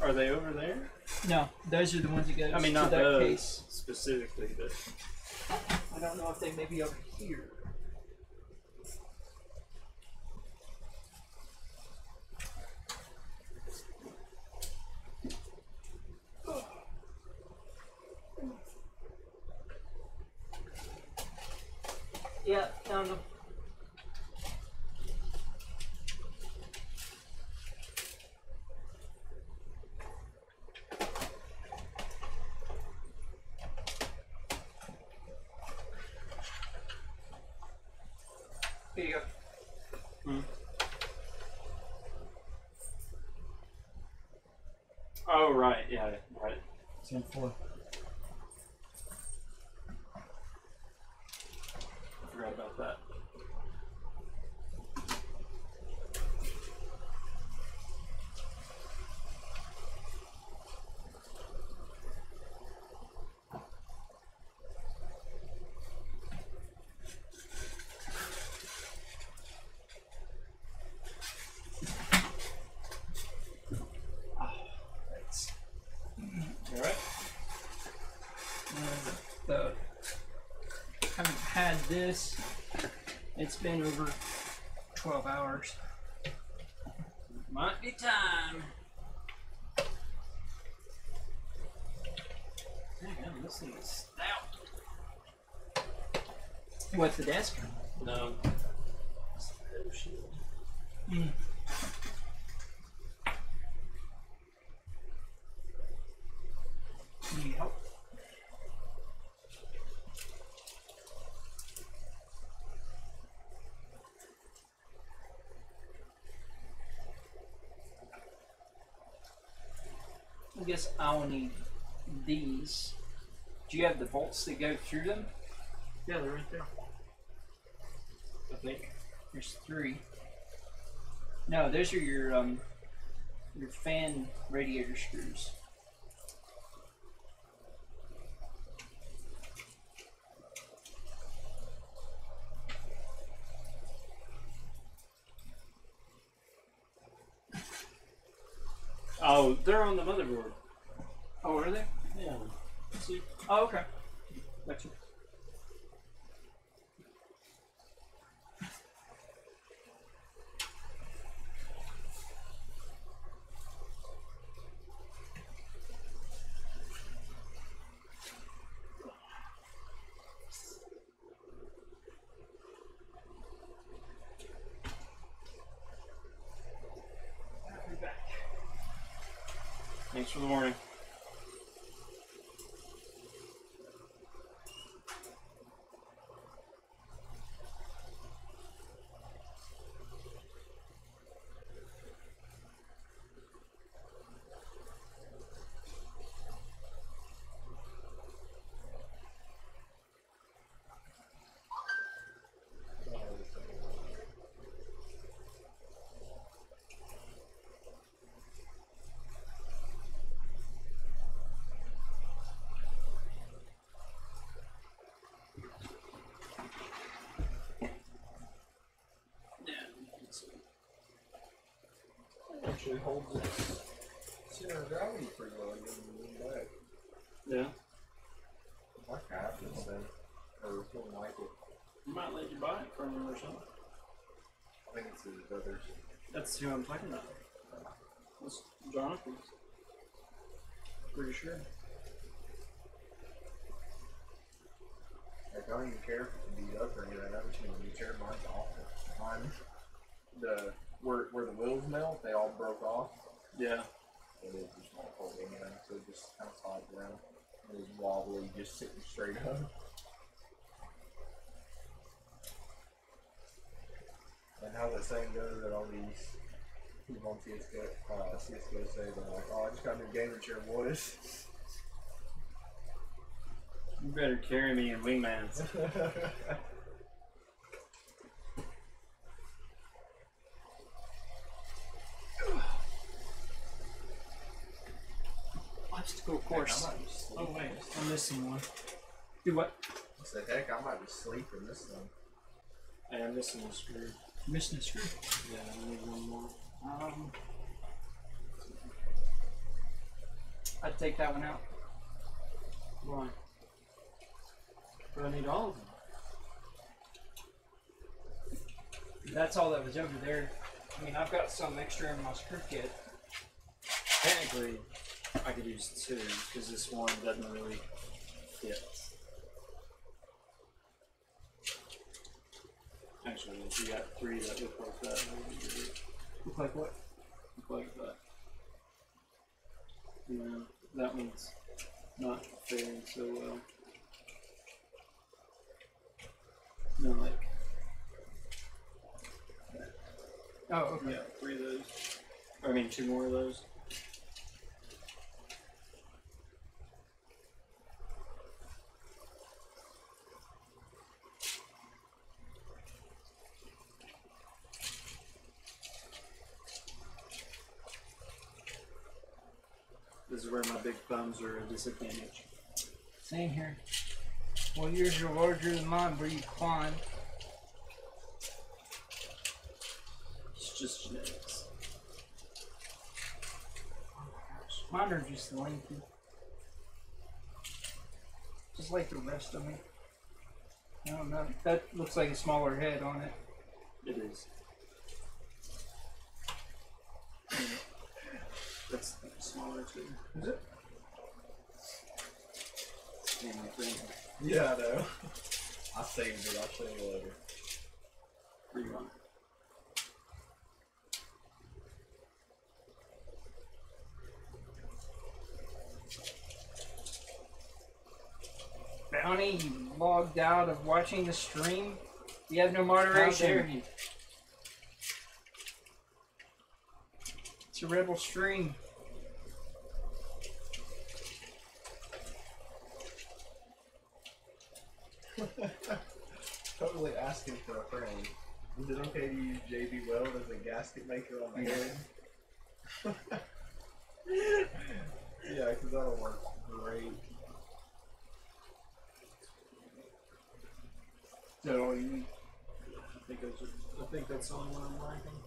Are they over there? No, those are the ones that go I mean, to not that those case. specifically, but I don't know if they may be over here. Yeah, found them. Here you go. oh right, yeah, right. 10-4. I forgot about that. Thanks. All right. The haven't had this. It's been over 12 hours. Might be time. Damn, this thing is stout. What's the desk? No. Oh shit. Need help? I guess I'll need these. Do you have the bolts that go through them? Yeah, they're right there. I think. There's 3. No, those are your fan radiator screws. Oh, they're on the motherboard. Oh, are they? Yeah. See? Oh, okay. Gotcha. Thanks for the warning. holds its center of gravity pretty well and doesn't lean back. Yeah. Like half this thing. Or something like it. You might let you buy it from him or something. I think it's his brother's. That's who I'm talking about. That's Jonathan's. Pretty sure. Like, I don't even care if it's beat up or anything. I just need a new chair. Mine's awful. Mine, where the wheels melt, they all broke off. Yeah. And it just won't hold anything, so it just kind of slides around. And it's wobbly, just sitting straight up. And how the saying goes that all these people on CSGO say, they're like, oh, I just got a new gaming chair, boys. You better carry me in wingmans. Obstacle course. Oh, wait, I'm missing one. Do what? I said, heck, I might be sleeping this thing. Hey, I'm missing a screw. Missing a screw. Yeah, I need one more. I'd take that one out. Why? But I need all of them. That's all that was over there. I mean, I've got some extra in my screw kit. Technically, I could use two, because this one doesn't really fit. Actually, if you got three that look like that, Look like what? look like that. Yeah, that one's not fitting so well. No, like. Oh, okay. Yeah, three of those. I mean, two more of those. This is where my big thumbs are a disadvantage. Same here. Well, yours are larger than mine, where you climb. It's just genetics. Mine are just lengthy. Just like the rest of me. I don't know. That looks like a smaller head on it. It is. That's smaller too. Is it? Yeah, my friend. Yeah, I know. I saved it. I'll show you later. Where you want? Bounty, you logged out of watching the stream? You have no How dare moderation. you? It's a rebel stream. Totally asking for a friend. Is it okay to use JB Weld as a gasket maker on my head? Yeah, because that'll work great. Is that all you need? I think that's the only one I'm liking.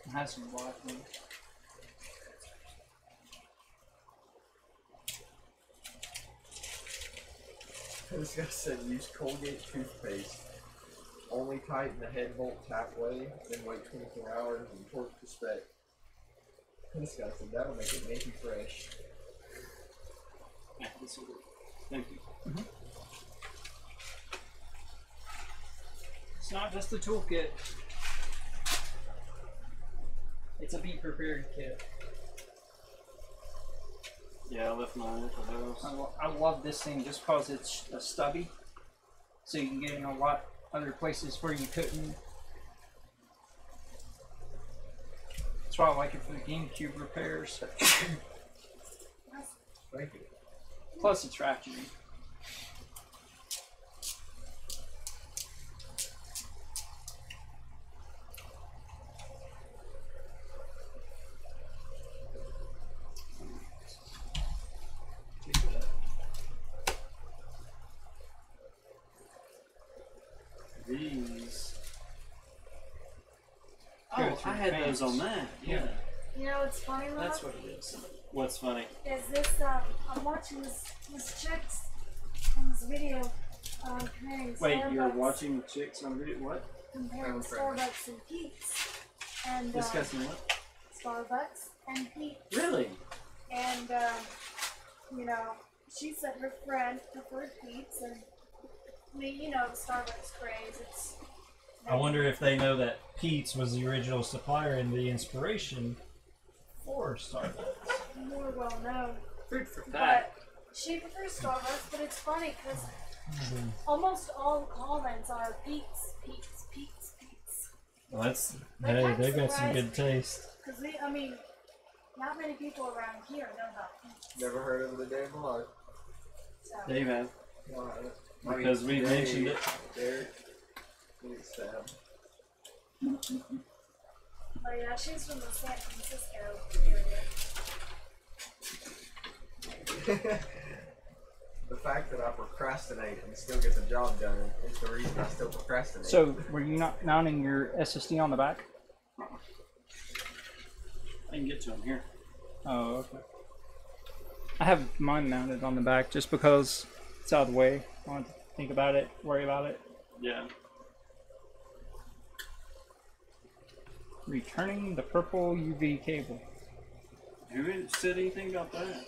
It has some black ones. This guy said use Colgate toothpaste. Only tighten the head bolt halfway, then wait 24 hours and torque to spec. This guy said that'll make it minty fresh. Yeah, this will work. Thank you. It's not just a toolkit. It's a be prepared kit. Yeah, I left mine at the house. I love this thing just because it's a stubby, so you can get in a lot other places where you couldn't. That's why I like it for the GameCube repairs. Thank you. Plus, it's ratcheting. these. Go Oh, through I had fans. those on that. Yeah, You know what's funny, Love? that's what it is. What's funny? Is this, I'm watching this chicks on this video comparing Wait, Starbucks, you're watching chicks on video? What? comparing Starbucks and Pete's. And, Discussing what? Starbucks and Pete's. Really? And, you know, she said her friend preferred Pete's, and I mean, you know, the Starbucks craze. It's. I wonder if they know that Pete's was the original supplier and the inspiration for Starbucks. More well known. Food for thought. But she prefers Starbucks, but it's funny because almost all the comments are Pete's, Pete's, Pete's, Pete's. Well, that's Like, hey, I'm they got some surprised. good taste. Because I mean, not many people around here know about Pete's. Never heard of it a day in my life. So, Dave had. No, I mean, Because we Dave, mentioned it. Derek, get stabbed. but yeah, she's from the San Francisco area. The fact that I procrastinate and still get the job done is the reason I still procrastinate. So, were you not mounting your SSD on the back? I can get to him here. Oh, okay. I have mine mounted on the back just because it's out of the way. I don't have to think about it, worry about it. Yeah. Returning the purple UV cable. Who said anything about that?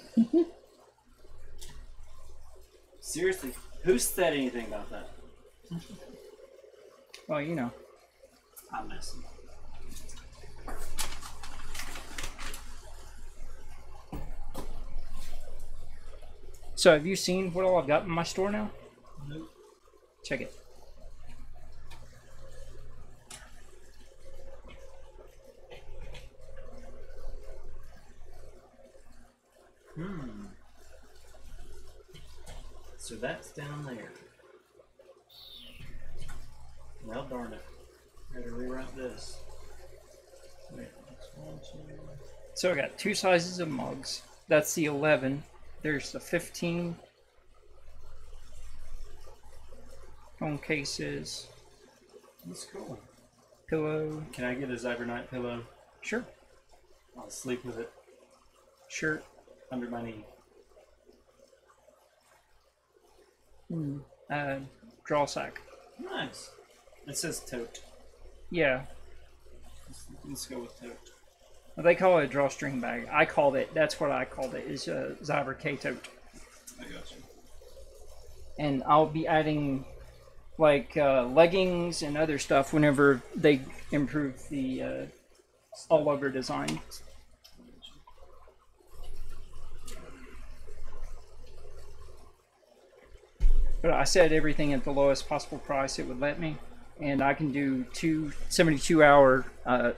Seriously, who said anything about that? Well, you know. I'm messing. So, have you seen what all I've got in my store now? Nope. Check it. So that's down there. Well, darn it. Gotta rewrite this. Wait, that's 1, 2. So I got two sizes of mugs. That's the 11. There's the 15. Phone cases. That's cool. Pillow. Can I get a Zybernight pillow? Sure. I'll sleep with it Shirt. under my knee. Draw sack. Nice. It says tote. Yeah. Let's go with tote. Well, they call it a drawstring bag. I called it. That's what I called it. Is a Zyber K tote. I got you. And I'll be adding like leggings and other stuff whenever they improve the all over design. But I set everything at the lowest possible price it would let me, and I can do 2 72-hour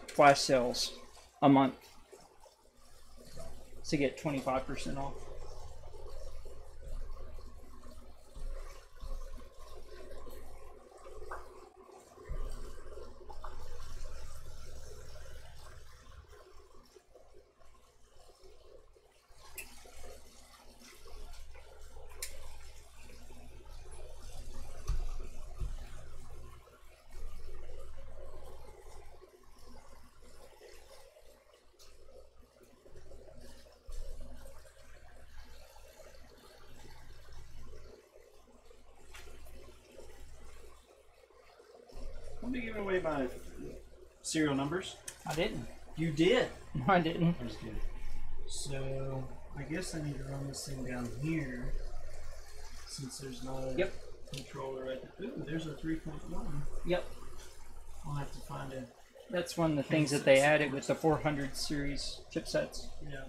flash sales a month to get 25% off. Let me give away my serial numbers. I didn't. You did. No, I didn't. I'm just kidding. So I guess I need to run this thing down here since there's not a Yep. controller right there. Ooh, there's a 3.1. Yep. I'll have to find it. That's one of the things that they added with the 400 series chipsets. Yeah.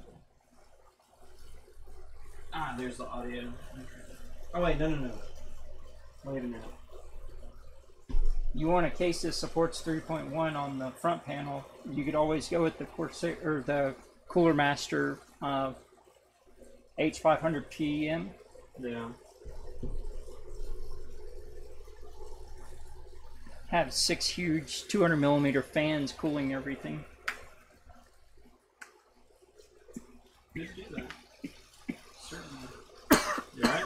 Ah, there's the audio. Oh wait, no. Wait a minute. You want a case that supports 3.1 on the front panel, you could always go with the Corsair or the Cooler Master H500 PEM. Yeah. Have 6 huge 200mm fans cooling everything. You do that. Certainly. You alright?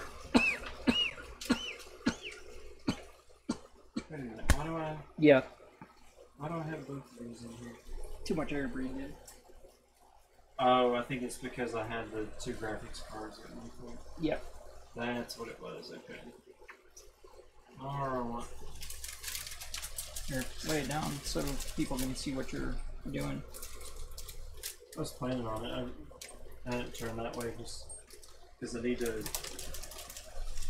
Wait a minute. Why Yeah, Why do I have both of these in here? too much air breathing in. Oh, I think it's because I had the 2 graphics cards at one point. Yep. That's what it was, okay. Alright. Here, lay it down so people can see what you're doing. I was planning on it. I had it turned that way just because I need to.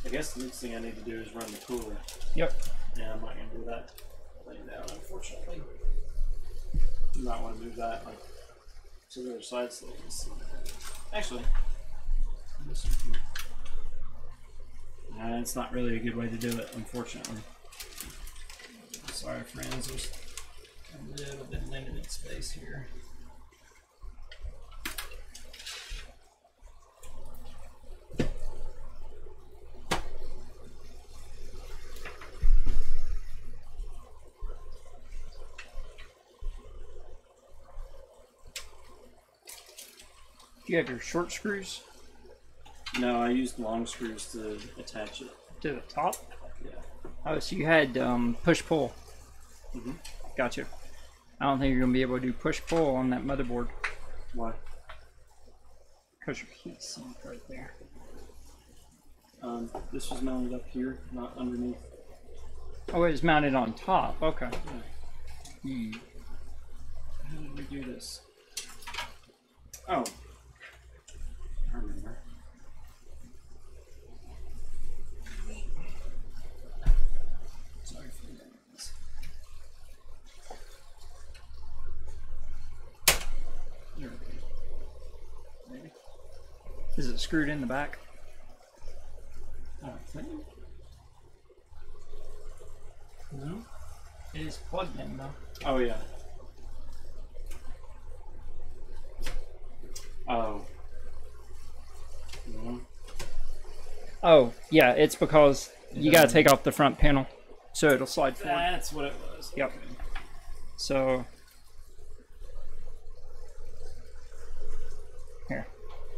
I guess the next thing I need to do is run the cooler. Yep. Yeah, I'm not going to do that laying down, unfortunately. You might want to move that like to the other side so they can see. Actually, this one here. It's not really a good way to do it, unfortunately. Sorry, friends. There's a little bit limited space here. Do you have your short screws No, I used long screws to attach it. to the top? Yeah. Oh, so you had push-pull. Mm-hmm. Gotcha. I don't think you're going to be able to do push-pull on that motherboard. Why? Because your heat sink right there. This was mounted up here, not underneath. Oh, it was mounted on top. Okay. Yeah. How did we do this? Oh. I remember. Sorry for that. There we go. Maybe. Is it screwed in the back? I don't think. No? It is plugged in though. Oh, yeah. Oh. No. Oh, yeah, it's because you got to take off the front panel so it'll slide forward. That's what it was. Yep. Okay. So, here,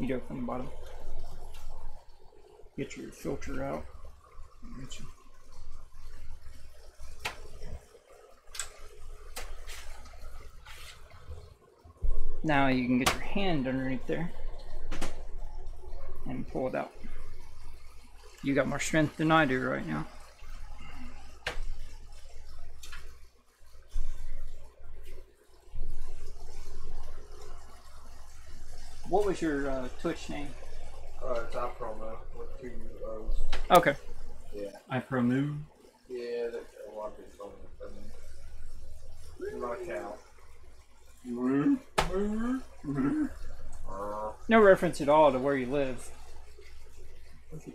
you do it from the bottom. Get your filter out. Gotcha. Now you can get your hand underneath there and pull it out. You got more strength than I do right now. What was your Twitch name? Top promo with 2 O's. Okay. Yeah. iPro Move. Yeah, that a lot of people told me. I'm not a cow. No reference at all to where you live. Did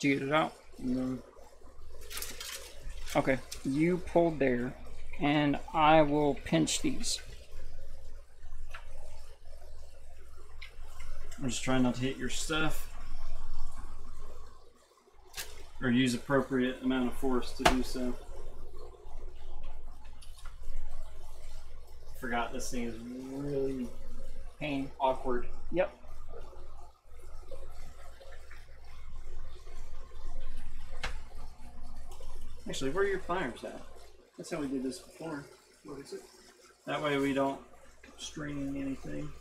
you get it out? No. Okay. You pulled there, and I will pinch these. I'm just trying not to hit your stuff. Or use appropriate amount of force to do so. Forgot this thing is really awkward. Yep. Actually, where are your pliers at? That's how we did this before. What is it? That way we don't string anything.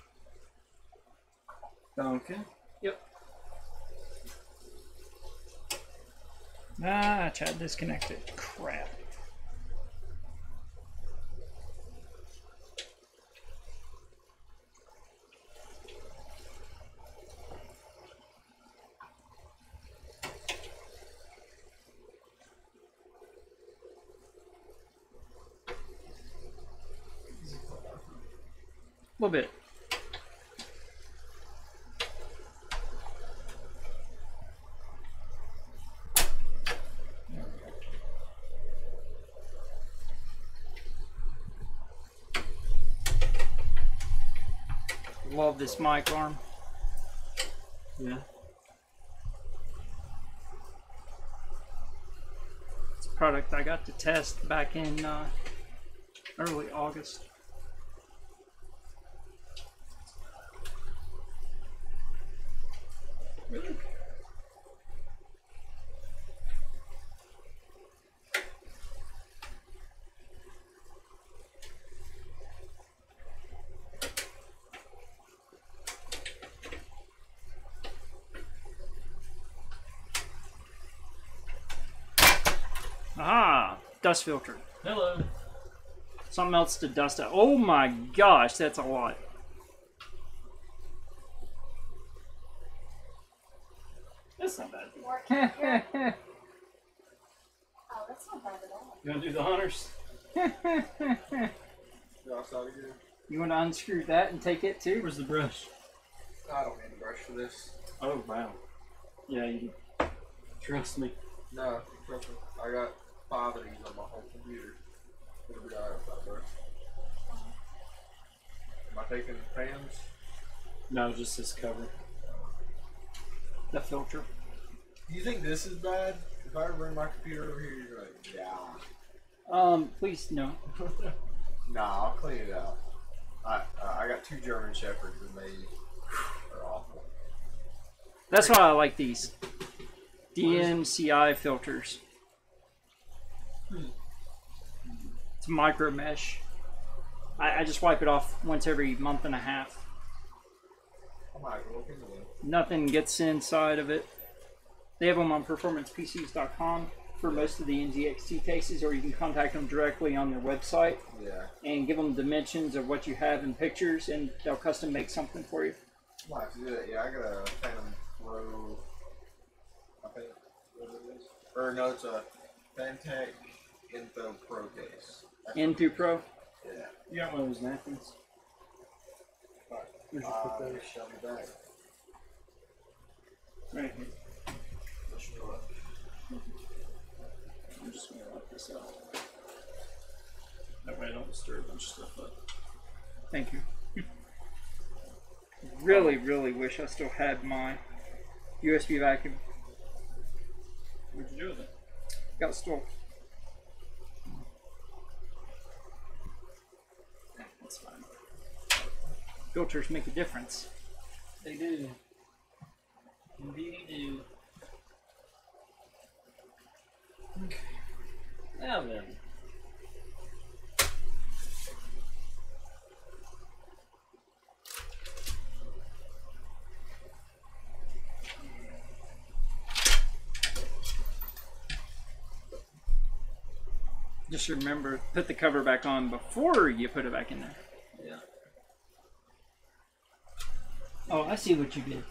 Okay. Yep. Ah, chat disconnected. Crap. A little bit. Love this mic arm. Yeah. It's a product I got to test back in early August. Really? Ah, dust filter. Hello. Something else to dust out. Oh my gosh, that's a lot. That's not bad. Work here. Oh, that's not bad at all. You want to do the hunters? Go outside again. You want to unscrew that and take it too? Where's the brush? I don't need a brush for this. Oh, wow. Yeah, you trust me. No, trust me. I got 5 of these on my whole computer. It'll be alright without a brush. Am I taking fans? No, just this cover. The filter. Do you think this is bad? If I bring my computer over here, you're like, yeah. Please no. Nah, I'll clean it out. I got 2 German Shepherds and they are awful. That's why I like these DMCI filters. It's micro mesh. I just wipe it off once every month and a half. I might go look into them. Nothing gets inside of it. They have them on performancepcs.com for most of the NZXT cases, or you can contact them directly on their website Yeah. and give them dimensions of what you have in pictures, and they'll custom make something for you. I might have to do that. Yeah, I got a Phantom Pro, I think, what it is. Or no, it's a Fantech Info Pro case. N2 Pro. Yeah. You got one of those napkins? Where'd you put those? Shove it back. Right here. Push it up. I'm just gonna lock this out. That way I don't stir a bunch of stuff up. Thank you. Really wish I still had my USB vacuum. What'd you do with it? Got stole. That's fine. Filters make a difference. They do. Indeed do. Okay. Now then. Just remember, put the cover back on before you put it back in there. Yeah. Oh, I see what you did.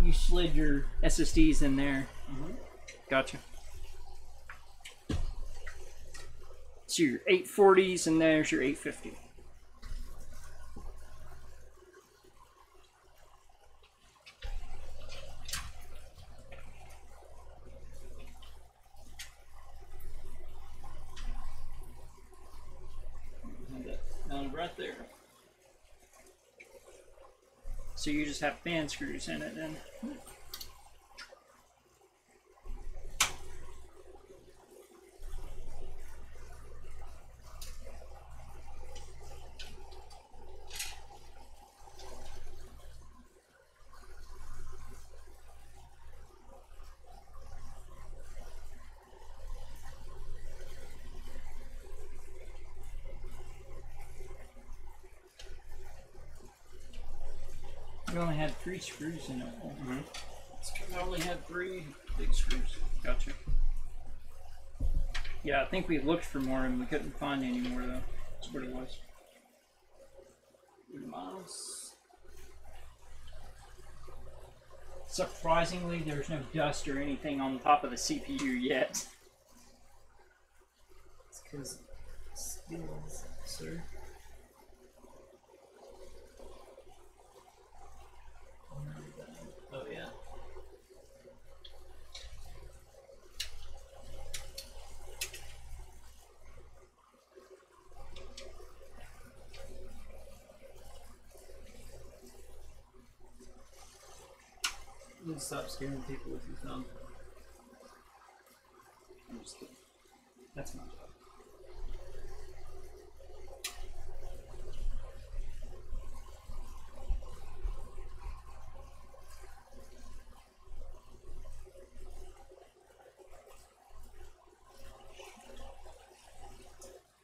You slid your SSDs in there. Gotcha. So your 840s and there's your 850. Have that mounted right there. So you just have fan screws in it then. We only had 3 screws in it. It's because I only had 3 big screws. Gotcha. Yeah, I think we looked for more and we couldn't find any more though. That's what it was. 3 miles. Surprisingly, there's no dust or anything on top of the CPU yet. It's because skills, sir. Oh yeah. You need to stop scaring people with your thumb. I'm just kidding. That's my job.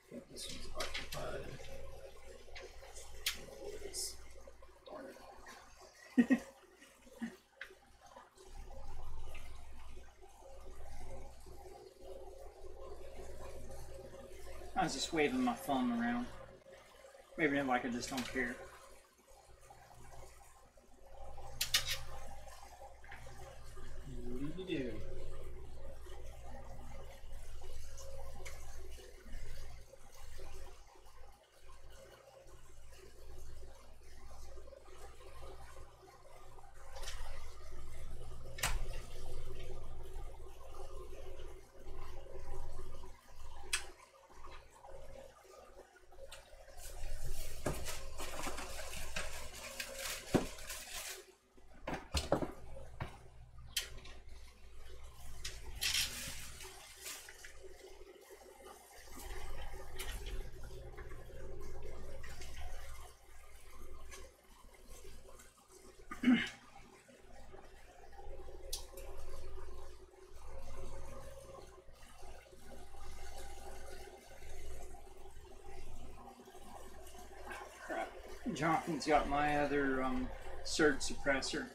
I think this one's occupied. It is. Darn it. I was just waving my thumb around. Waving it like I just don't care. What do you do? Crap. Jonathan's got my other surge suppressor.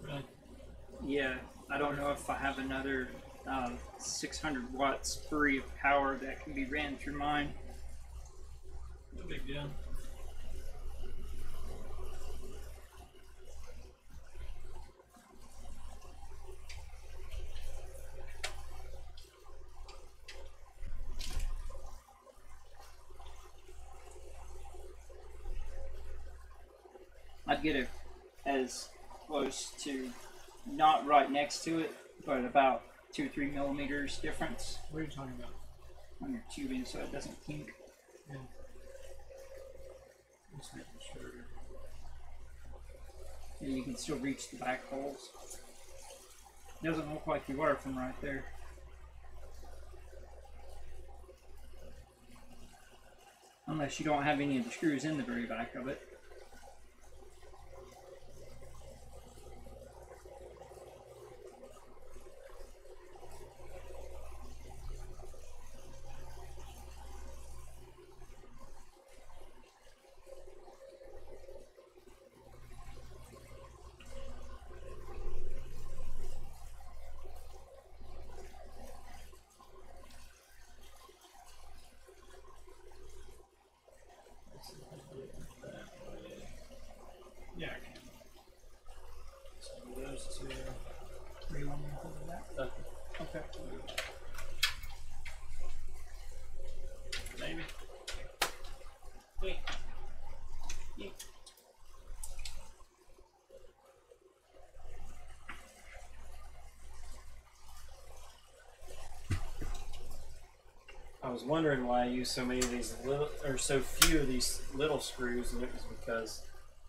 Really? Yeah, I don't know if I have another 600 watts free of power that can be ran through mine. No big deal. I'd get it as close to not right next to it, but about 2-3 millimeters difference What are you talking about? on your tubing so it doesn't kink. Yeah. Just making sure. And you can still reach the back holes. Doesn't look like you are from right there. Unless you don't have any of the screws in the very back of it. Yeah, I can. So those two. Where you want me to hold that? Okay. Okay. Maybe. Wait. Yeah. I was wondering why I used so many of these little, or so few of these little screws, and it was because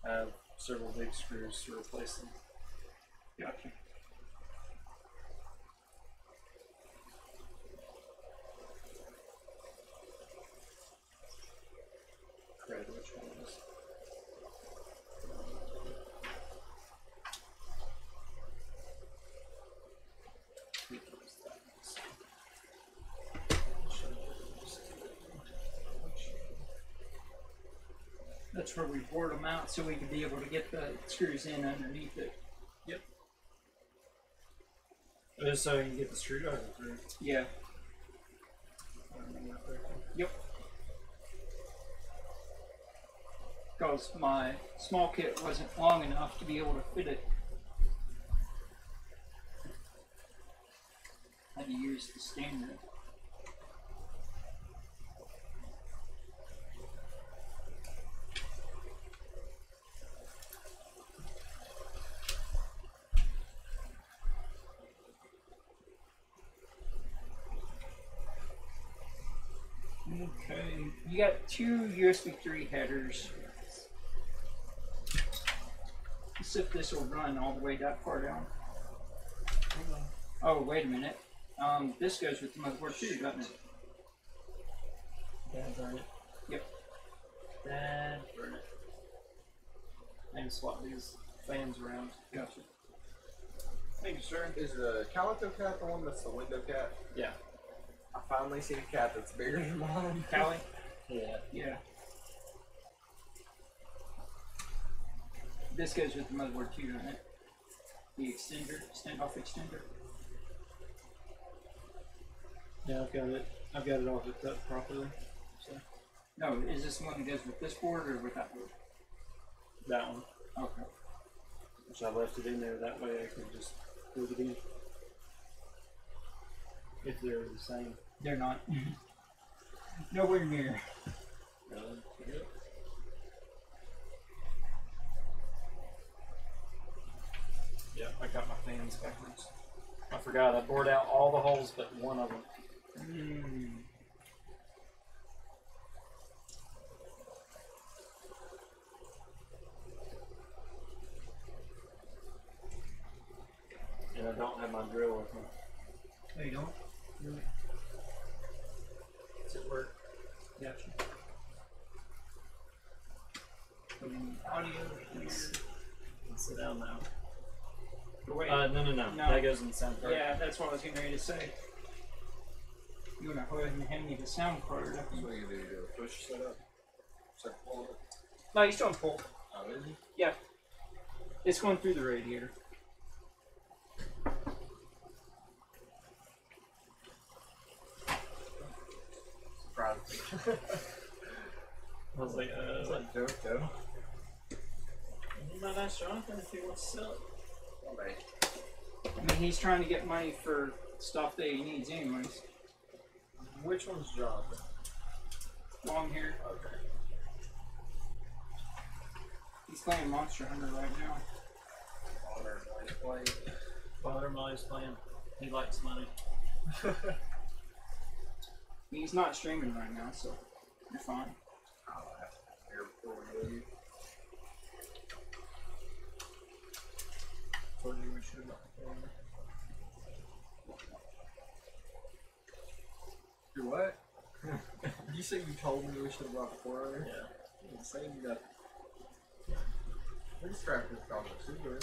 I have several big screws to replace them. Gotcha. Forget which one it was. That's where we bored them out so we could be able to get the screws in underneath it. Yep. Just so you can get the screwdriver through. Yeah. Yep. Because my small kit wasn't long enough to be able to fit it. I had to use the standard. Okay, you got two USB 3 headers. Let's see if this will run all the way that far down. Oh, wait a minute. This goes with the motherboard too, doesn't it? Dad burn it. Yep. Dad burn it. I can swap these fans around. Gotcha. Thank you, sir. Is the Calico cat the one that's the window cat? Yeah. I finally seen a cat that's bigger than mine. Callie? Yeah. Yeah. This goes with the motherboard too, doesn't it? The extender, standoff extender. Yeah, I've got it. I've got it all hooked up properly. So No, is this the one that goes with this board or with that board? that one, Okay. which I left it in there. That way I could just plug it in. If they're the same. They're not. Nowhere near. Yep. Yeah, I got my fans backwards. I forgot. I bored out all the holes but one of them. And I don't have my drill with me. No, you don't? Does it work? Yeah. Audio here. Let's sit down now. But wait. No. No. That goes in the sound card. Yeah, that's what I was getting ready to say. You wanna go ahead and hand me the sound card? So you do push setup. So pull it. No, you still on pull. Oh, is it? Yeah. It's going through the radiator. Proud of me. I was like, It's like Jojo. you might ask Jonathan if he wants to sell it. Oh, mate. I mean, he's trying to get money for stuff that he needs anyways. Which one's Jonathan? Long hair. Okay. He's playing Monster Hunter right now. Honor, like, play. Father Molly's playing. He likes money. He's not streaming right now, so you're fine. I'll have to here before we leave. Told you we should not play. You what? You said you told me we should have brought the 4 over? Yeah. I'm saying you got. We strapped this dog with super.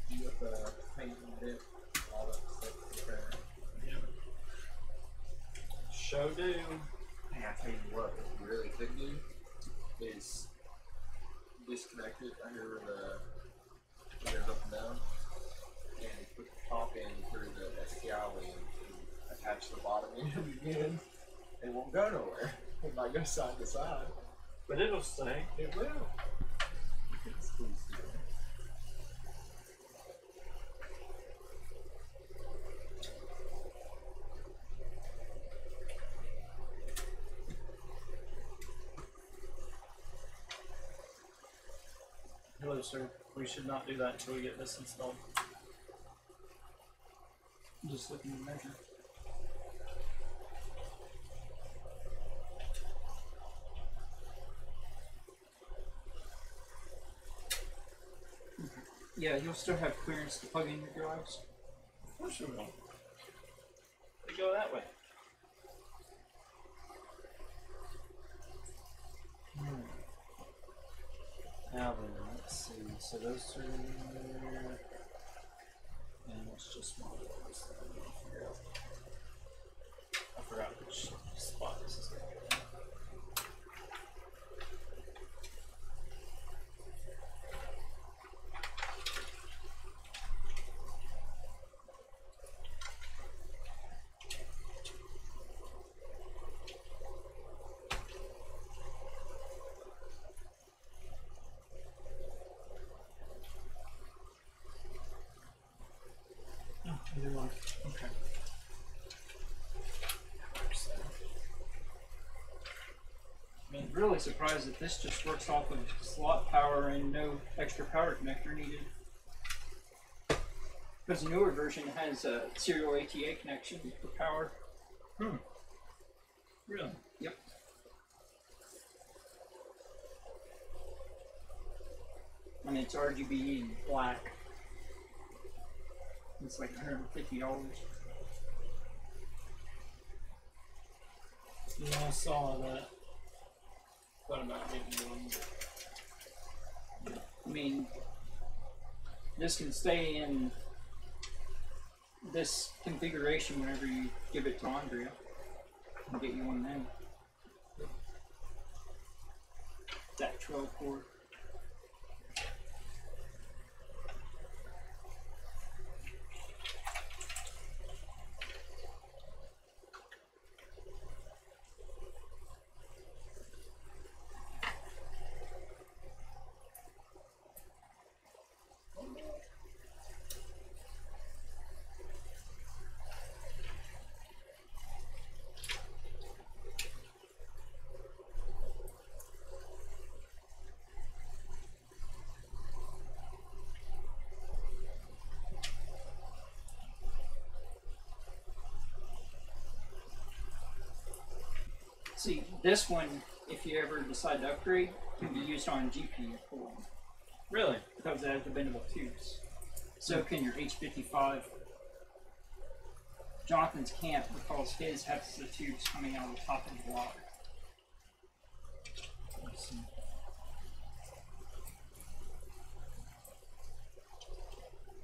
You got the paint and dip, all that stuff. Okay. Yeah. Show do. Hey, I tell you what, what you really could do is disconnect it under the gears up and down, and put the top end through the STI link and attach the bottom end again. It won't go nowhere. It might go side to side. But it'll stay. It will. You can squeeze through it. Hello, sir. We should not do that until we get this installed. I'm just looking to measure. Yeah, you'll still have clearance to plug in your drives. Of course we will. They go that way. Now then, let's see. So those are in there. And it's just one of those that I'm gonna figure out. I forgot which spot this is going to go. Either one. Okay. I'm really surprised that this just works off of slot power and no extra power connector needed. Because the newer version has a serial ATA connection for power. Really? Yep. And it's RGB and black. It's like $150. Yeah, I saw that. Thought about getting one. I mean, this can stay in this configuration whenever you give it to Andrea and get you one then. that 12 core. See, this one, if you ever decide to upgrade, can be used on GPU cooling Really? because it has the bendable tubes. So can your H55. Jonathan's can't because his has the tubes coming out of the top of the block.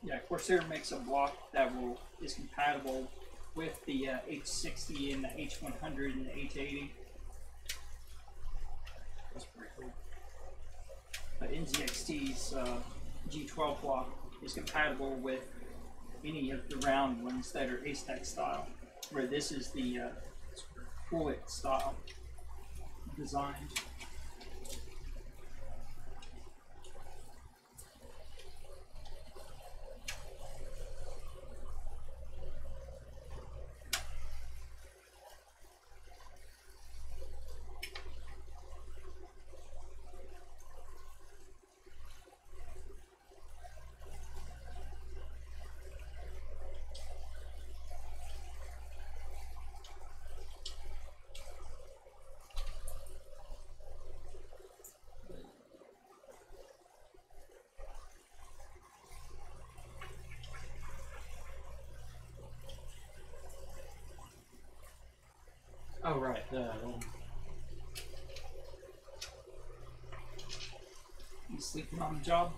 Yeah, Corsair makes a block that is compatible with the H60 and the H100 and the H80. That's pretty cool. But NZXT's G12 block is compatible with any of the round ones that are A-stack style, where this is the bullet style designed. Oh, right. You sleeping on the job?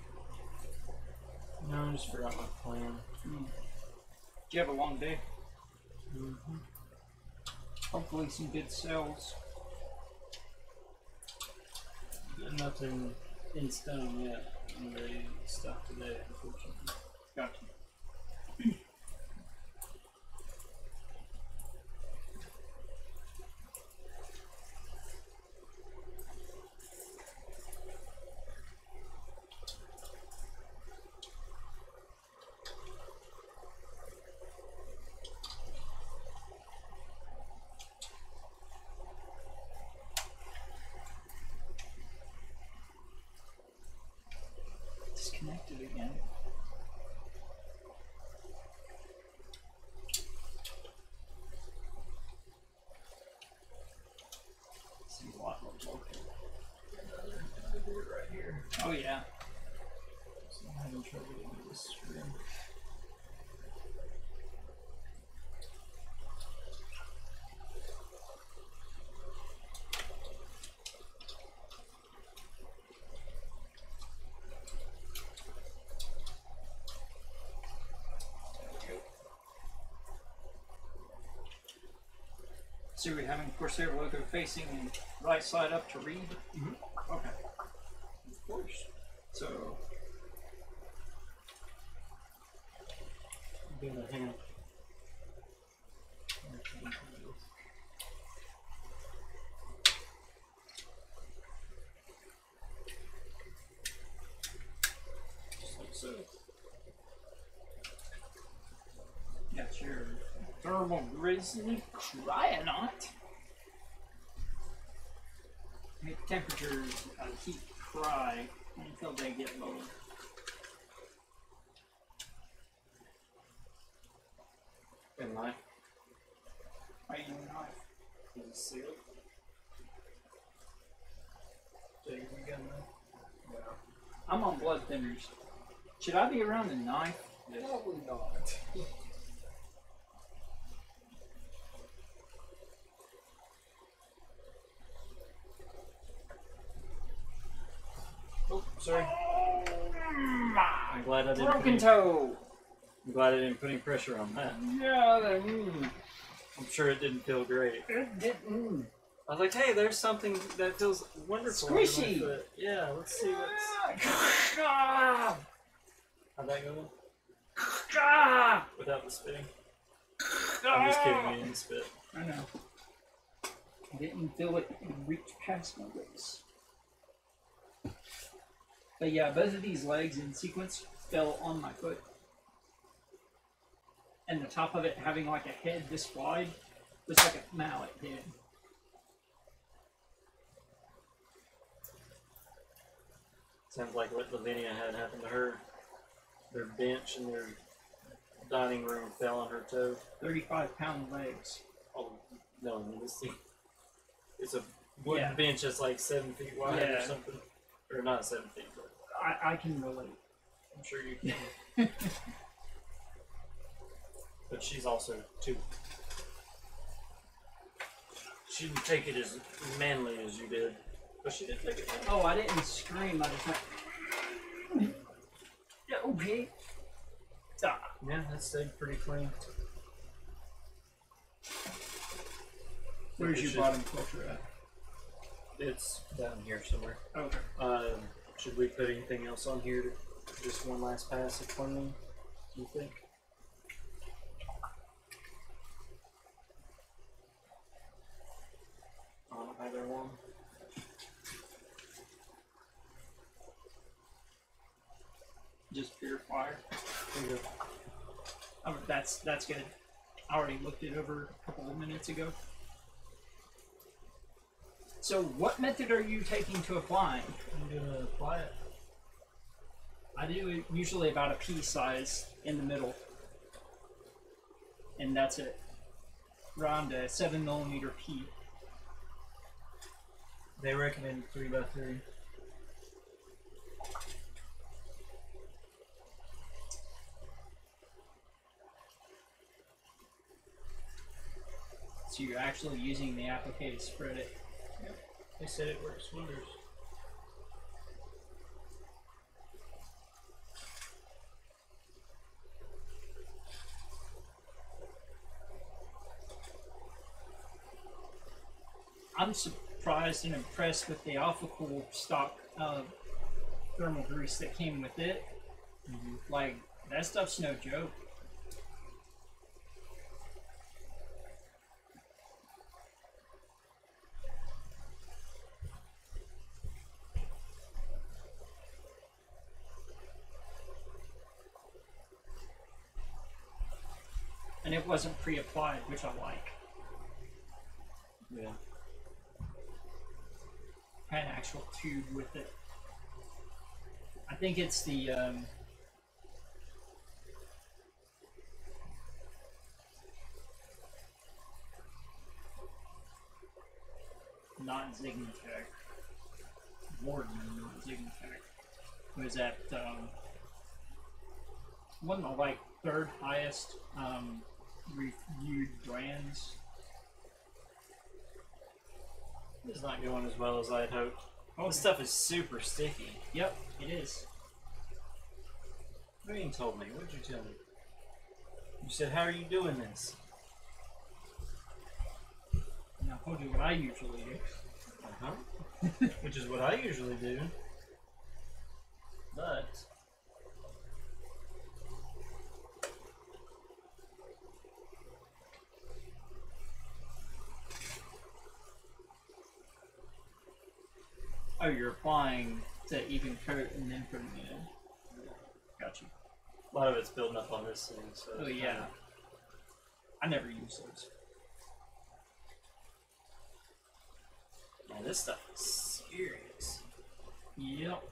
No, I just forgot my plan. Did you have a long day? Mm-hmm. Hopefully some good sales. Nothing in stone yet. I'm ready to stop today, unfortunately. Gotcha. Disconnected again. Seems a lot more local. I'll do it right here. Oh yeah. So I'm having trouble getting to this screen. So we're having Corsair logo facing right side up to read? Mhm. Okay. Of course. So, I'm gonna hang on. Just like so. got your thermal grizzly cryonaut. Make temperatures heat cry until they get low. Good knife. Are you a knife? Is it sealed? Take it again, man. Yeah. I'm on blood thinners. Should I be around a knife? Probably not. Oh, sorry. I'm glad I didn't. Broken toe. I'm glad I didn't put any pressure on that. Yeah, I'm sure it didn't feel great. it didn't. I was like, hey, there's something that feels wonderful. Squishy! In my foot. Yeah, let's see what's. How'd that go? Without the spitting. I'm just kidding, you didn't spit. I know. I didn't feel it reach past my lips. But yeah, both of these legs in sequence fell on my foot. And the top of it having like a head this wide was like a mallet head. Sounds like what Lavinia had happened to her. Their bench in their dining room fell on her toe. 35-pound legs. Oh, no, this thing. It's a wooden bench that's like 7 feet wide or something. Or not 7 feet, but I can relate. I'm sure you can. But she's also too. She didn't take it as manly as you did. But she did take it manly. Oh, I didn't scream. I just went. Yeah, okay. Ah. Yeah, that stayed pretty clean. Where's your bottom filter at? It's down here somewhere. Okay. Should we put anything else on here to just one last pass of cleaning? Do you think? On either one. Just pure fire. There you go. Oh, that's good. I already looked it over a couple of minutes ago. So, what method are you taking to applying? I'm gonna apply it. I do it usually about a pea size in the middle, and that's it. Around a 7mm pea. They recommend 3x3. So you're actually using the applique to spread it. Yep. They said it works wonders. I'm surprised and impressed with the Alpha Cool stock thermal grease that came with it. Like, that stuff's no joke. And it wasn't pre-applied, which I like. Yeah. Had an actual tube with it. I think it's the not Zignatech. Warden, not Zignatech. Was at one of the like third highest reviewed brands. It's not going as well as I had hoped. Oh, This stuff is super sticky. Yep, it is. What you told me? What did you tell me? You said, how are you doing this? And I told you what I usually do. Uh-huh. Which is what I usually do. But Oh, you're applying to even coat and then putting it in. Gotcha. a lot of it's building up on this thing, so Oh yeah. I never use those. Man, this stuff is serious. Yep.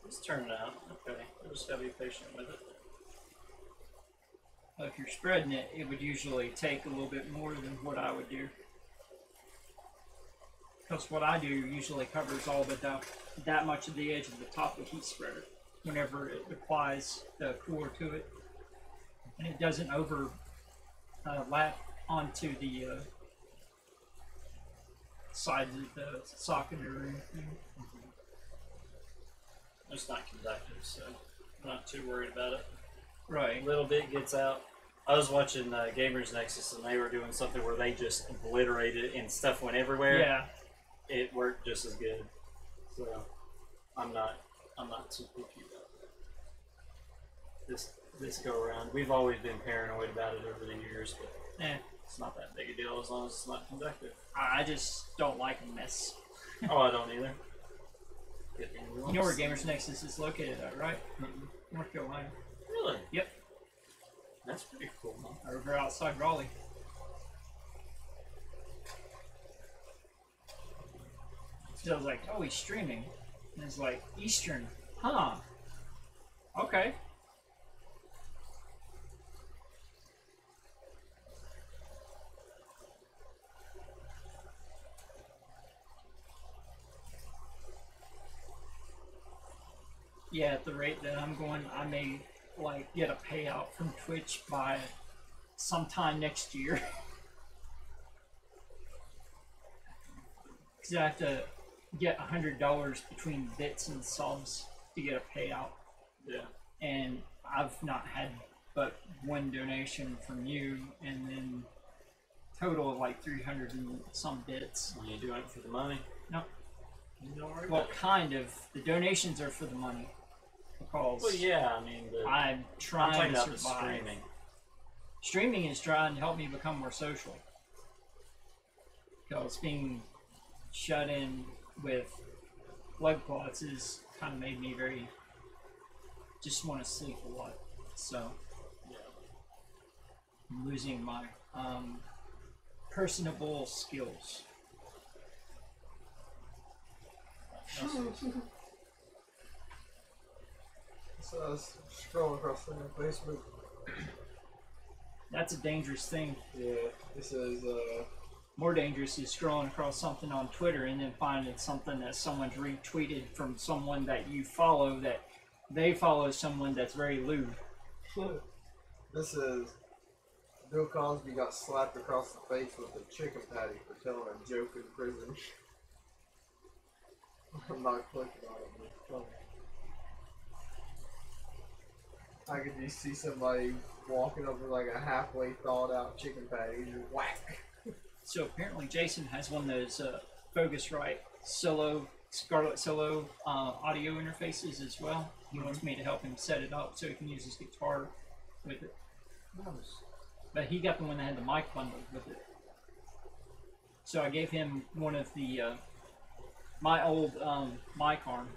It's turning out. Okay. We'll just gotta be patient with it. Well, if you're spreading it, it would usually take a little bit more than what I would do. Because what I do usually covers all but that much of the edge of the top of the heat spreader whenever it applies the cooler to it. and it doesn't over lap onto the sides of the socket or anything. It's not conductive, so I'm not too worried about it. Right. A little bit gets out. I was watching Gamers Nexus, and they were doing something where they just obliterated it and stuff went everywhere. Yeah. It worked just as good. So I'm not too picky about that. This go around, we've always been paranoid about it over the years, but it's not that big a deal as long as it's not conductive. I just don't like a mess. Oh, I don't either. You know where Gamers Nexus is located at, right? North Carolina. Really? Yep. That's pretty cool, man. Over outside Raleigh. So I was like, oh, he's streaming. And it's like, Eastern. Huh. Okay. Yeah, at the rate that I'm going, I may like get a payout from Twitch by sometime next year. Because I have to get $100 between bits and subs to get a payout. Yeah. And I've not had but one donation from you, and then total of like 300 and some bits. Are you doing it for the money? No. Don't worry Well, about it. kind of. The donations are for the money. Because Well, yeah, I mean, I'm I'm trying talking to about the survive. streaming. Streaming is trying to help me become more social. Because being shut in with blood clots has kind of made me very just want to sleep a lot. So Yeah. I'm losing my personable skills. So I was scrolling across the Facebook. That's a dangerous thing. Yeah, it says, More dangerous is scrolling across something on Twitter and then finding something that someone's retweeted from someone that you follow that they follow someone that's very lewd. this says, Bill Cosby got slapped across the face with a chicken patty for telling a joke in prison. I'm not clicking on it, but it's funny. I could just see somebody walking up with like a halfway thawed out chicken patty and just whack. So apparently Jason has one of those Focusrite solo, Scarlett Solo audio interfaces as well. He wants me to help him set it up so he can use his guitar with it. Nice. But he got the one that had the mic bundled with it. So I gave him one of the my old mic arm.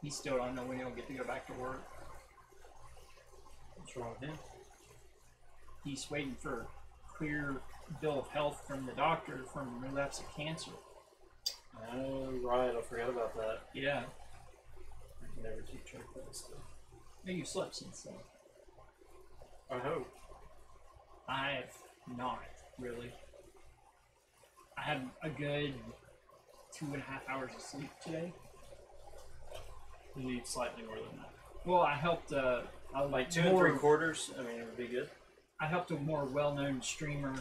He still don't know when he'll get to go back to work. What's wrong with him? He's waiting for a clear bill of health from the doctor from relapse of cancer. Oh, right. I forgot about that. Yeah. I can never keep track of that stuff. Maybe you slept since then. I hope. I have not, really. I had a good 2.5 hours of sleep today. You need slightly more than that. Well, I helped Like 2 3/4. I mean, it would be good. I helped a more well-known streamer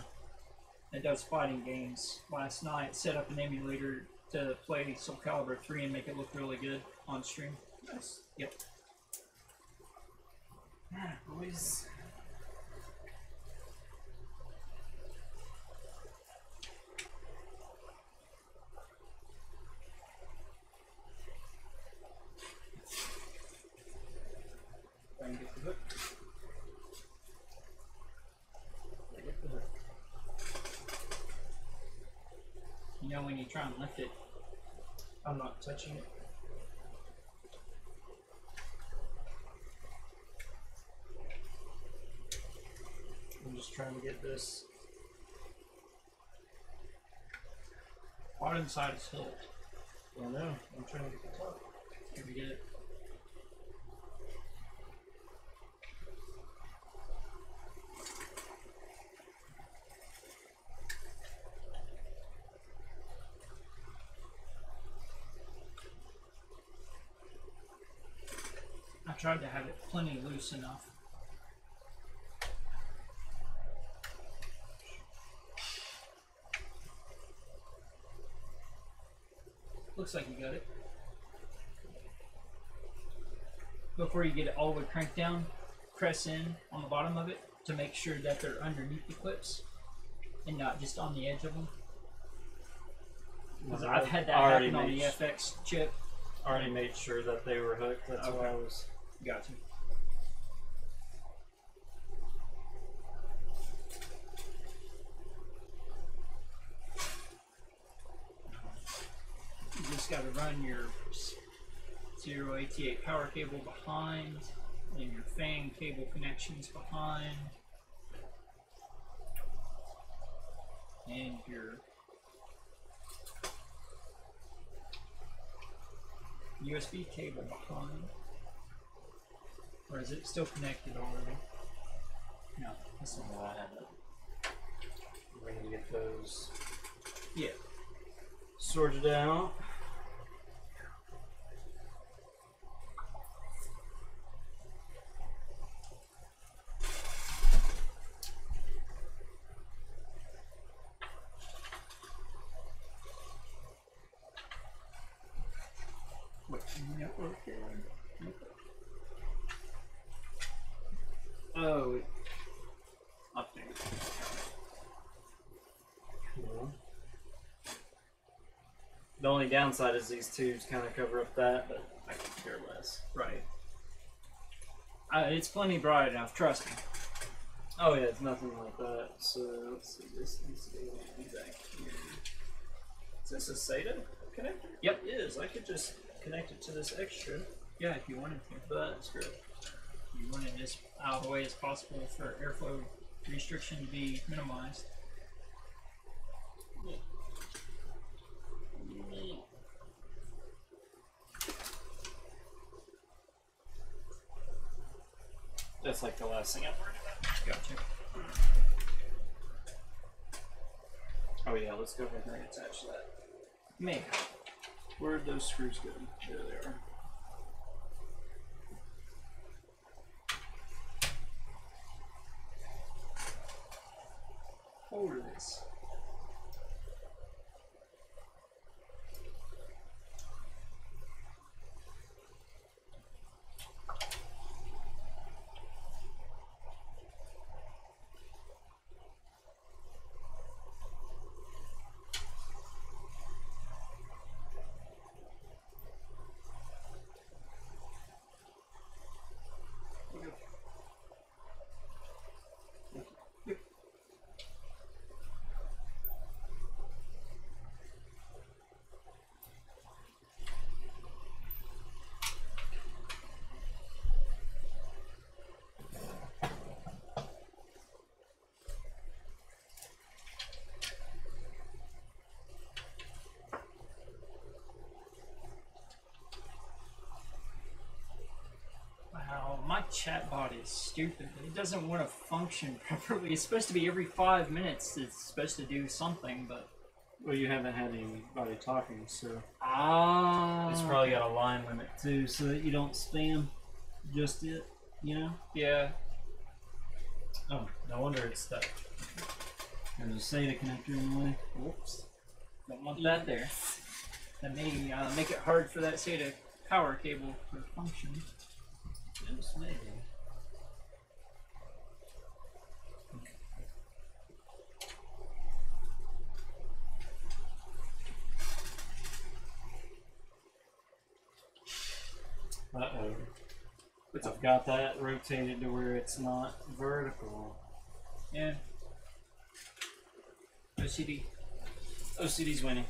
that does fighting games last night set up an emulator to play Soul Calibur 3 and make it look really good on stream. Nice. Yep. Man, boys. If I can get the hook. Get the hook. You know when you try and lift it, I'm not touching it. I'm just trying to get this. Bottom side is hilt. I know. I'm trying to get the top. Here we get it. tried to have it plenty loose enough. Looks like you got it. Before you get it all the way cranked down, press in on the bottom of it to make sure that they're underneath the clips and not just on the edge of them. Because I've had that happen on the FX chip. Already made sure that they were hooked. That's why I was. Gotcha. You just got to run your 088 power cable behind and your fan cable connections behind and your USB cable behind. Or is it still connected already? No, that's not. I haven't. We're gonna get those. Yeah. Sorted out. What network? Oh, up there. Cool. The only downside is these tubes kind of cover up that, but I can care less. Right. It's plenty bright enough, trust me. Oh yeah, it's nothing like that. So let's see, this needs to be back here. Is this a SATA connector? Yep. It is. I could just connect it to this extra. Yeah, if you wanted to. But that's great. You want it as out of the way as possible for airflow restriction to be minimized. That's like the last thing I'm worried about. Gotcha. Oh yeah, let's go ahead and reattach that. Maybe. Where'd those screws go? There they are. Over this. Wow, my chatbot is stupid. It doesn't want to function properly. It's supposed to be every 5 minutes. It's supposed to do something, but Well, you haven't had anybody talking, so it's it's probably got a line limit too, so that you don't spam just it. You know? yeah. Oh, no wonder it's stuck. There's a SATA connector anyway. Whoops. Don't want that there. That may make it hard for that SATA power cable to function. Just maybe. Uh-oh. I've got that rotated to where it's not vertical. Yeah. OCD. OCD's winning.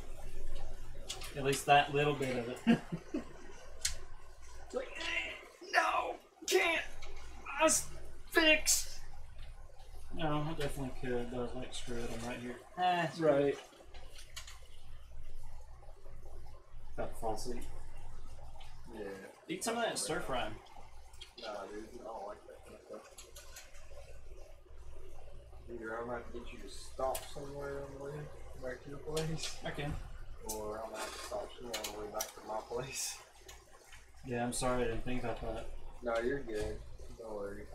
At least that little bit of it. It's like, no, can't. Fix. No, I definitely could, but I was like, screw it, I'm right here. Right. About to fall asleep. Yeah. Eat some of that stir fry. Nah, dude, I don't like that kind of stuff. Either I'm gonna have to get you to stop somewhere on the way back to your place, Okay. or I'm gonna have to stop you on the way back to my place. Yeah, I'm sorry I didn't think about that. No, you're good. No worries.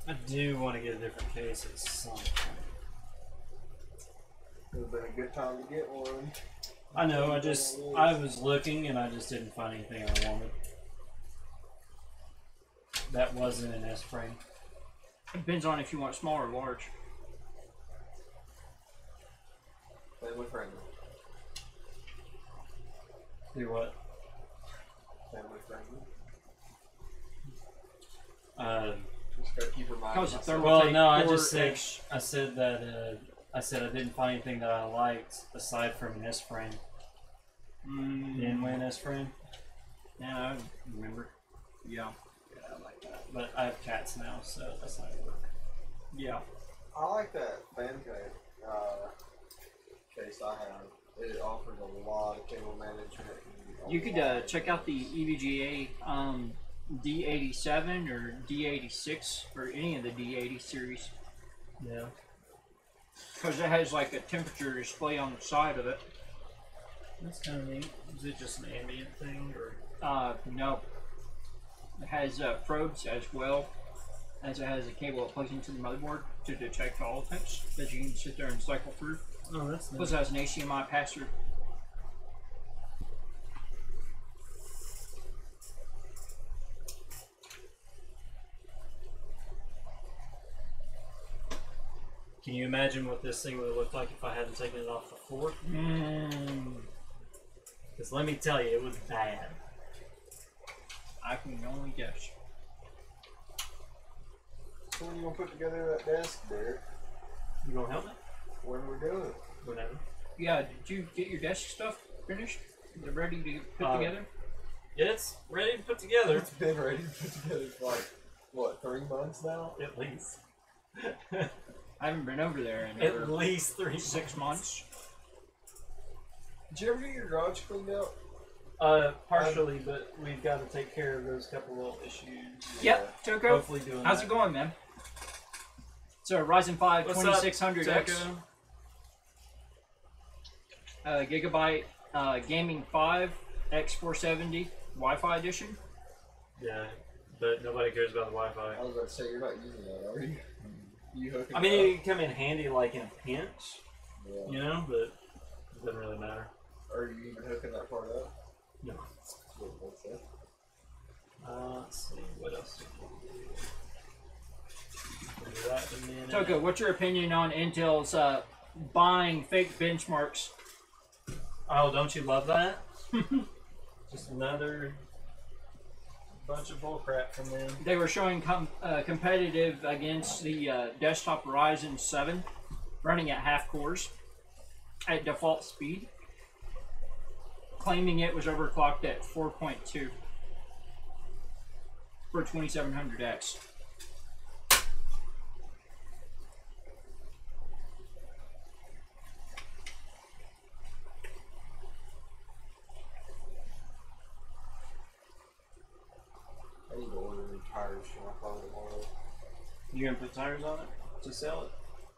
I do want to get a different case at some point. Would have been a good time to get one. I know, I was looking and I just didn't find anything I wanted. That wasn't an S frame. Depends on if you want small or large. Family friendly. Do what? Family friendly. Just gotta keep reminding How's the myself. thermal Well, tape no, I or just said X? I said that I didn't find anything that I liked aside from an S frame. The inland S frame. Yeah, Remember? yeah, Yeah, I like that. But I have cats now, so that's not gonna work. yeah. I like that fan case I have. It offers a lot of cable management. You could check out the EVGA D87 or D86 or any of the D80 series Yeah. because it has like a temperature display on the side of it. That's kind of neat. Is it just an ambient thing, or? No, it has probes as well as it has a cable that plugs into the motherboard to detect all types that you can sit there and cycle through. Oh, that's Plus, nice. it has an HDMI pass-through. Can you imagine what this thing would have looked like if I hadn't taken it off the floor? Because let me tell you, it was bad. I can only guess. So when you gonna put together that desk, Derek? You gonna help me? When we're doing it? Whatever. Yeah, did you get your desk stuff finished? Is it ready to put together? It's ready to put together. It's been ready to put together for like, what, 3 months now? At least. I haven't been over there in At over least 3 6 months. Did you ever get your garage cleaned out? Partially, but we've got to take care of those couple little issues. Yep, Toko. Hopefully doing How's that. it going, man? So Ryzen 5 What's up, 2600X, Toko? Gigabyte Gaming 5 X470 Wi-Fi edition. Yeah, but nobody cares about the Wi-Fi. I was about to say, you're not using that, are you? You hooking I mean, it it can come in handy like in a pinch, up? Yeah. you know, but it doesn't really matter. Are you even hooking that part up? No. What's that? Let's see, what else? We'll do that in a minute. Toko, what's your opinion on Intel's buying fake benchmarks? Oh, don't you love that? Just another bunch of bullcrap from them. They were showing competitive against the desktop Ryzen 7 running at half cores at default speed, claiming it was overclocked at 4.2 for 2700X. I need to order new tires for my car tomorrow. You gonna put tires on it to sell it?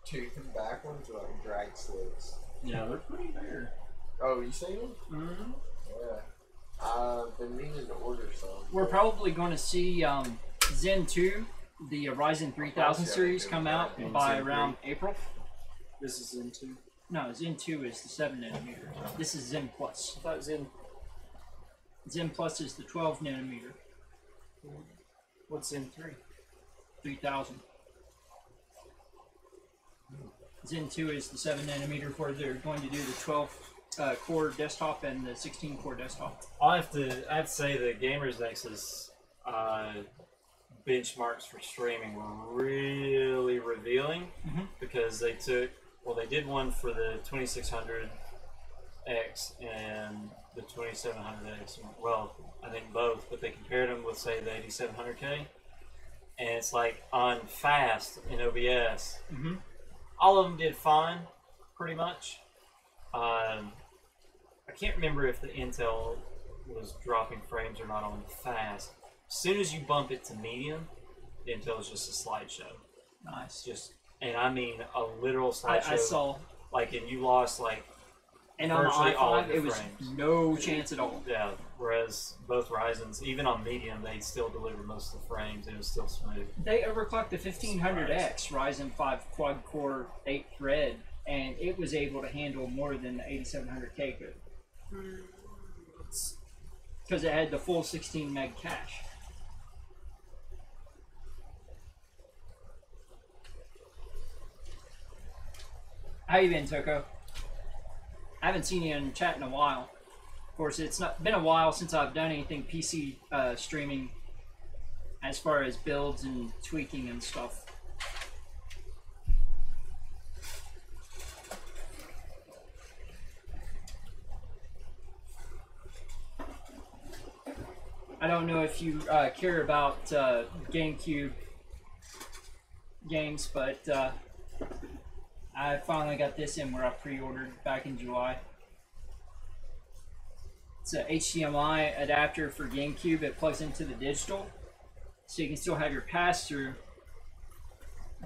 Two back ones are like drag slicks. Yeah, they're pretty rare. Oh, you seen them? Mm-hmm. Yeah. I've been meaning to order some. We're probably going to see Zen 2, the Ryzen 3000 series, come out And by Zen 3. around April. This is in 2. No, Zen 2 is the 7nm. This is Zen Plus. I thought it was in. Zen Plus is the 12nm. What's in 3? 3000. Zen 2 is the 7nm where they're going to do the 12 core desktop and the 16 core desktop. I have to say that Gamers Nexus benchmarks for streaming were really revealing because they did one for the 2600X and the 2700X. Well, I think both, but they compared them with, say, the 8700K, and it's like on fast in OBS. All of them did fine, pretty much. I can't remember if the Intel was dropping frames or not on fast. As soon as you bump it to medium, the Intel is just a slideshow. Nice. And I mean a literal slideshow. I saw. Like, and you lost like And on the virtually all of i5, your it was frames. no chance at all. Yeah, whereas both Ryzen's, even on medium, they still deliver most of the frames. It was still smooth. They overclocked the 1500X Ryzen 5 quad core 8 thread, and it was able to handle more than the 8700K could. Because it had the full 16 meg cache. How you been, Toko? I haven't seen you in chat in a while. Of course, it's not been a while since I've done anything PC streaming as far as builds and tweaking and stuff. I don't know if you care about GameCube games, but I finally got this in where I pre-ordered back in July. It's a HDMI adapter for GameCube. It plugs into the digital, so you can still have your pass-through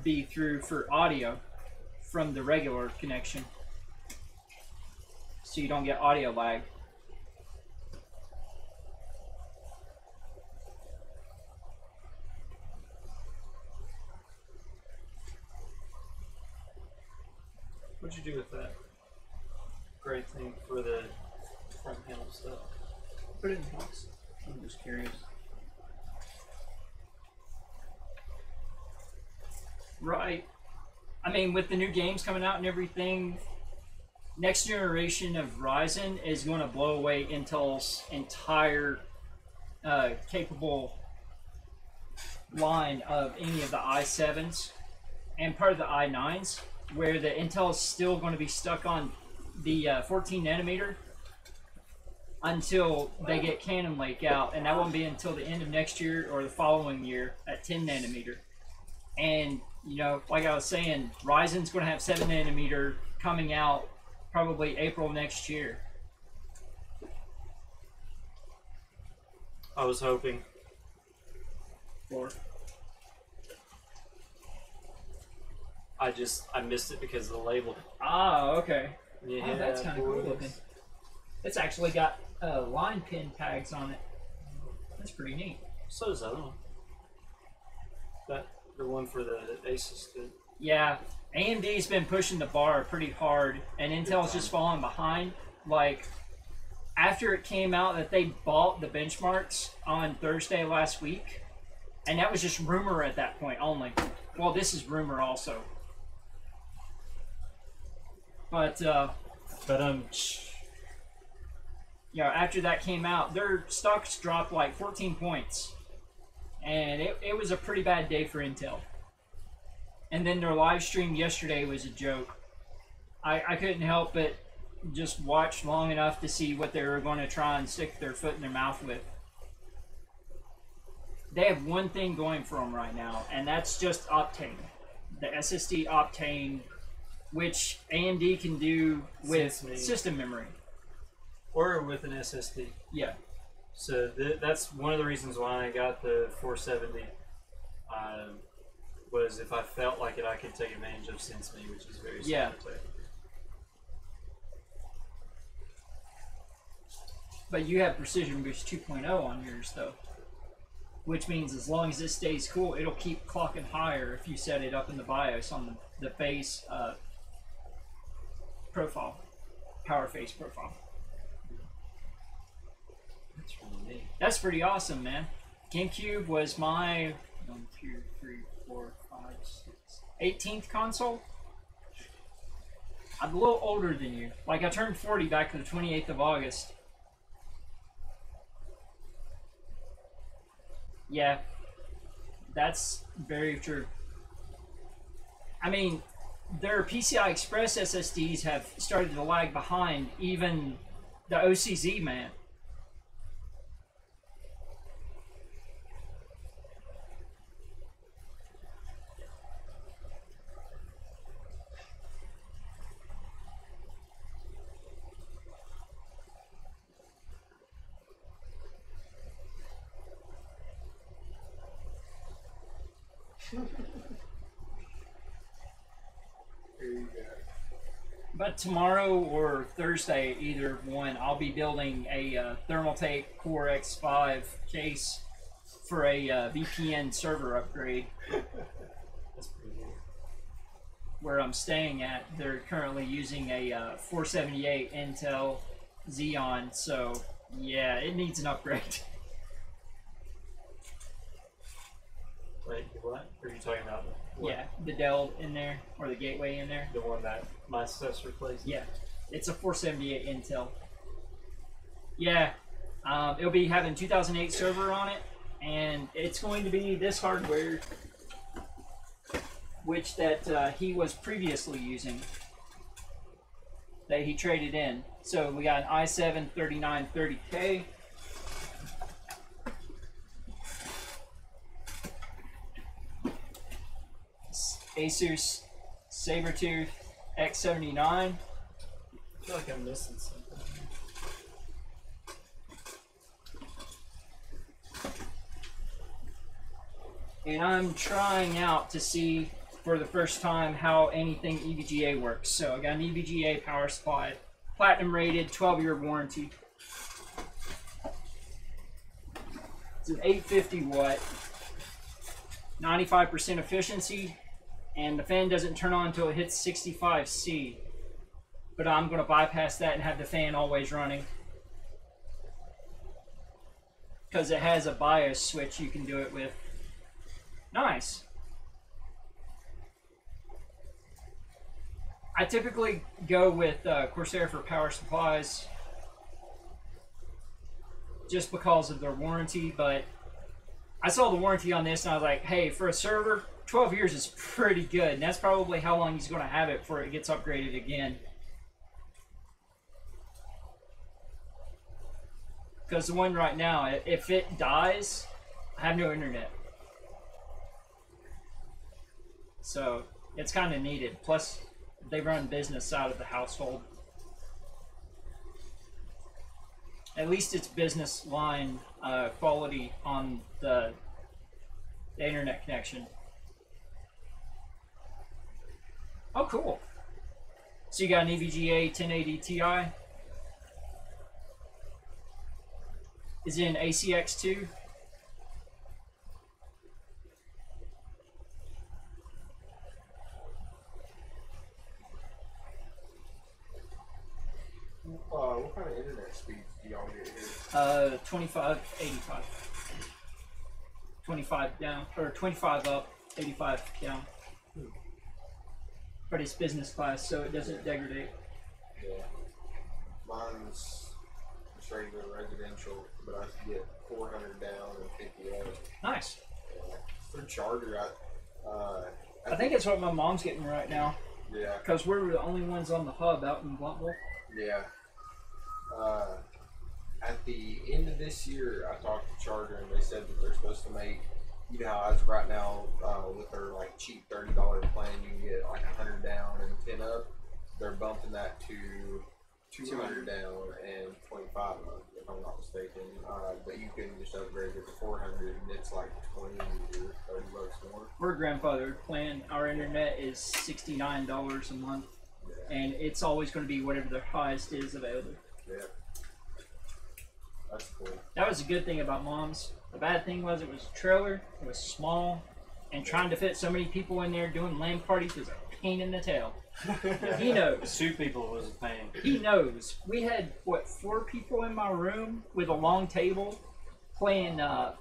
be through for audio from the regular connection, so you don't get audio lag. What'd you do with that great thing for the front panel stuff? Put it in the box. I'm just curious. Right. I mean, with the new games coming out and everything, next generation of Ryzen is going to blow away Intel's entire capable line of any of the i7s and part of the i9s, where the Intel is still going to be stuck on the 14 nanometer until they get Cannon Lake out, and that won't be until the end of next year or the following year at 10 nanometer. And you know, like I was saying, Ryzen's going to have 7 nanometer coming out probably April next year. I was hoping. Or I missed it because of the label. ah, okay. Yeah, Oh, that's kind of cool boys. looking. It's actually got line pin tags on it. That's pretty neat. So does the other one. That the one for the Asus. Yeah, AMD's been pushing the bar pretty hard, and Intel's just falling behind. Like, after it came out that they bought the benchmarks on Thursday last week, and that was just rumor at that point only. Well, this is rumor also. But, yeah, after that came out, their stocks dropped like 14 points. And it was a pretty bad day for Intel. And then their live stream yesterday was a joke. I couldn't help but just watch long enough to see what they were going to try and stick their foot in their mouth with. They have one thing going for them right now, and that's just Optane. The SSD Optane, which AMD can do with system memory. Or with an SSD. Yeah. So that's one of the reasons why I got the 470. Was if I felt like it, I could take advantage of SenseMe, which is very similar to it. But you have Precision Boost 2.0 on yours, though. Which means as long as it stays cool, it'll keep clocking higher if you set it up in the BIOS on the face profile, power face profile. That's really neat. That's pretty awesome, man. GameCube was my 1, 2, 3, 4, 5, 6, 18th console. I'm a little older than you. Like, I turned 40 back to the 28th of August. Yeah, that's very true. I mean, their PCI Express SSDs have started to lag behind even the OCZ, man. Here you go. But tomorrow or Thursday, either one, I'll be building a Thermaltake Core X5 case for a VPN server upgrade. That's pretty good. Where I'm staying at, they're currently using a 478 Intel Xeon, so yeah, it needs an upgrade. Wait, what? Are you talking about? What? Yeah, the Dell in there, or the gateway in there. The one that my sister replaced? Yeah, it's a 478 Intel. Yeah, it'll be having 2008 server on it, and it's going to be this hardware, which that he was previously using, that he traded in. So we got an i7 3930K. Asus Sabertooth X79. I feel like I'm missing something. And I'm trying out to see for the first time how anything EVGA works. So I got an EVGA power supply, platinum rated, 12-year warranty. It's an 850 watt, 95% efficiency, and the fan doesn't turn on until it hits 65C. But I'm going to bypass that and have the fan always running, because it has a BIOS switch you can do it with. Nice. I typically go with Corsair for power supplies just because of their warranty, but I saw the warranty on this and I was like, hey, for a server, 12 years is pretty good, and that's probably how long he's going to have it before it gets upgraded again. Because the one right now, if it dies, I have no internet. So it's kind of needed. Plus, they run business out of the household. At least it's business line quality on the internet connection. Oh, cool. So you got an EVGA 1080 Ti? Is it an ACX2? What kind of internet speeds do y'all get here? 25, 85. 25 down, or 25 up, 85 down. But it's business class, so it doesn't degrade. Yeah. Mine's just regular residential, but I can get 400 down and 50 up. Nice. Yeah. For charger, I think it's what my mom's getting right now, yeah. because we're the only ones on the hub out in Bluntville. Yeah. At the end of this year, I talked to Charter and they said that they're supposed to make, you know how as of right now, with their like cheap $30 plan, you can get like 100 down and 10 up. They're bumping that to 200 down and 25 up, if I'm not mistaken. But you can just upgrade it to 400 and it's like 20 or 30 bucks more. We're grandfathered plan. Our internet is $69 a month, Yeah. and it's always going to be whatever the highest is available. Yeah. That's cool. That was a good thing about mom's. The bad thing was it was a trailer, it was small, and trying to fit so many people in there doing LAN parties was a pain in the tail. He knows. 2 people was a pain. He knows. We had, what, 4 people in my room with a long table playing Soldier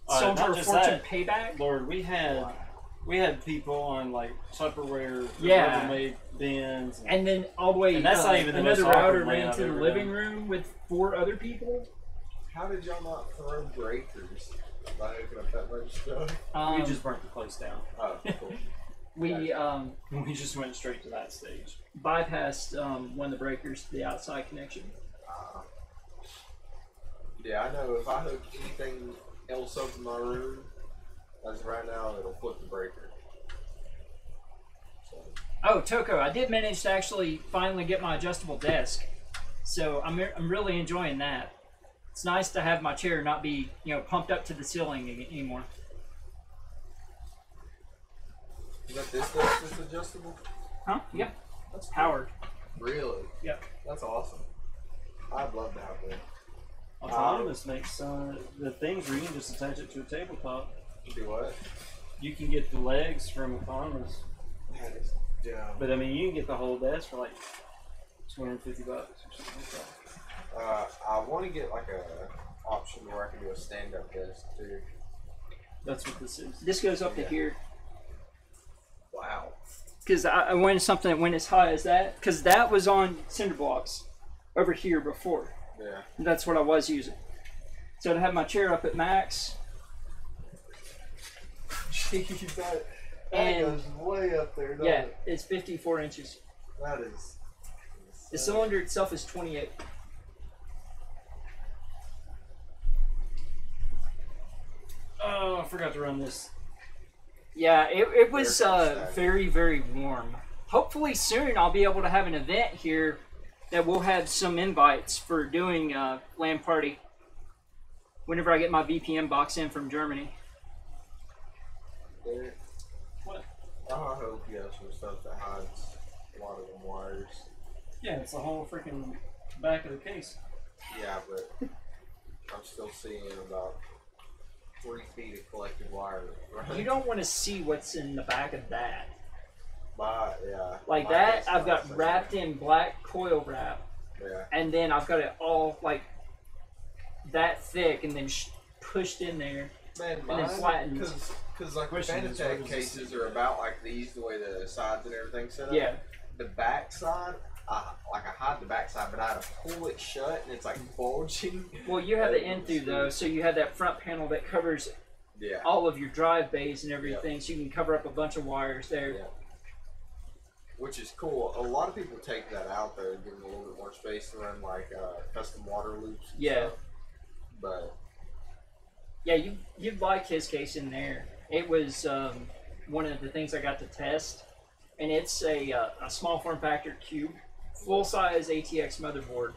not of just Fortune that. Payback. Lord, we had people on like Tupperware, Yeah. Rubbermaid bins, And then all the way, And that's not even the another most router awkward ran LAN into I've the ever living done. room with 4 other people. How did y'all not throw breakers by hooking up that much stuff? we just burnt the place down. Oh, cool. We We just went straight to that stage. bypassed one of the breakers to the outside connection. Yeah, I know if I hook anything else up in my room, as of right now, it'll flip the breaker. So, Oh, Toko, I did manage to actually finally get my adjustable desk, so I'm really enjoying that. It's nice to have my chair not be, pumped up to the ceiling anymore. is that this desk that's adjustable? Huh? Yeah. That's powered. Really? Yep. That's awesome. I'd love to have that. Autonomous makes the things where you can just attach it to a tabletop. Do what? You can get the legs from Autonomous, That is dumb. but I mean you can get the whole desk for like $250 or something like that. I want to get like a option where I can do a stand-up desk too. That's what this is. This goes up to here. Wow. Because I wanted something that went as high as that. Because that was on cinder blocks over here before. Yeah. That's what I was using. So to have my chair up at max. Jeez, that And- goes way up there, doesn't Yeah, it? it's 54 inches. That is. The cylinder itself is 28. Oh, I forgot to run this. Yeah, it was Air very, very warm. Hopefully soon I'll be able to have an event here that we'll have some invites for doing a LAN party whenever I get my VPN box in from Germany. There. What? I hope you have some stuff that hides a lot of them wires. Yeah, it's the whole freaking back of the case. Yeah, but I'm still seeing about 3 feet of collected wire. Right? You don't want to see what's in the back of that. Yeah. Like my that, case I've got box, wrapped in black coil wrap, Yeah. and then I've got it all like that thick, and then pushed in there. Man, then mine, flattened. because like the Question is, what Fanatec does cases this- are about like these, the way the sides and everything's set up. Yeah. The back side, I hide the back side, but I had to pull it shut, and it's like bulging. Well, you have the in through though, so you have that front panel that covers Yeah. all of your drive bays and everything, so you can cover up a bunch of wires there. Yeah. Which is cool. A lot of people take that out there, give them a little bit more space to run like custom water loops. And Yeah. Stuff. But Yeah, you'd like his case in there. It was one of the things I got to test, and it's a small form factor cube, full size ATX motherboard.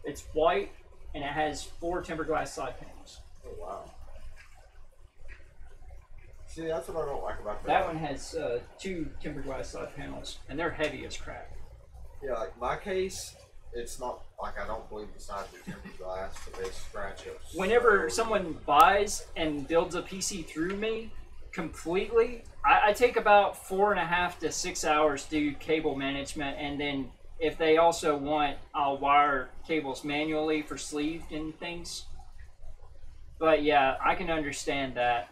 It's white and it has 4 tempered glass side panels. oh wow. See, that's what I don't like about That one has 2 tempered glass side panels, and they're heavy as crap. Yeah, like my case, it's not like I don't believe the sides are tempered glass, but they scratch up. Whenever so someone buys and builds a PC through me completely, I take about 4.5 to 6 hours to do cable management, and then if they also want, I'll wire cables manually for sleeved and things. But yeah, I can understand that.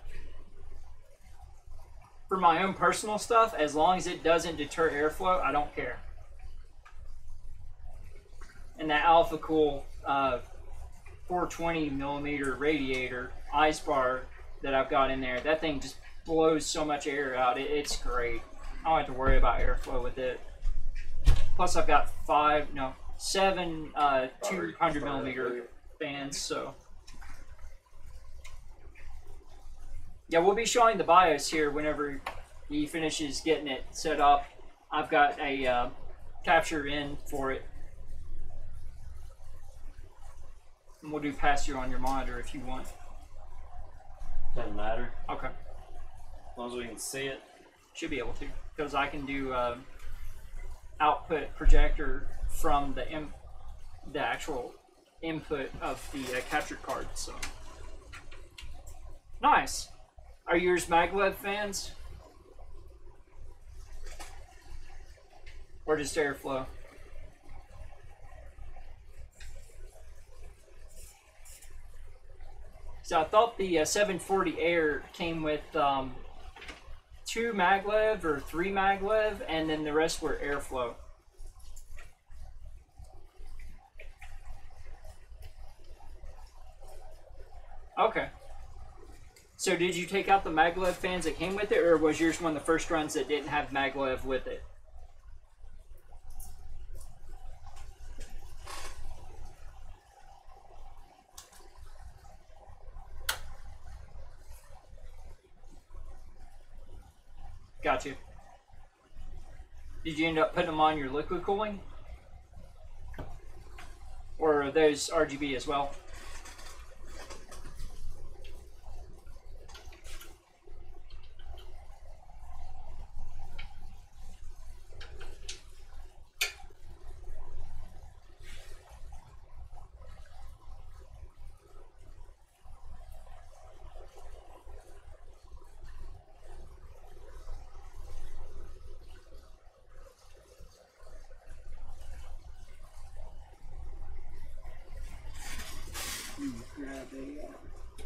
For my own personal stuff, as long as it doesn't deter airflow, I don't care. And that Alpha Cool 420 millimeter radiator ice bar that I've got in there, that thing just blows so much air out. It's great. I don't have to worry about airflow with it. Plus, I've got 7 200 millimeter fans, so. Yeah, we'll be showing the BIOS here whenever he finishes getting it set up. I've got a capture in for it. And we'll do pass-through on your monitor if you want. Doesn't matter. Okay. As long as we can see it. Should be able to. Because I can do output projector from the actual input of the capture card. So nice. Are yours maglev fans? Or just airflow? So I thought the 740 Air came with 2 maglev or 3 maglev, and then the rest were airflow. Okay. So did you take out the maglev fans that came with it, or was yours one of the first runs that didn't have maglev with it? Gotcha. Did you end up putting them on your liquid cooling? Or are those RGB as well?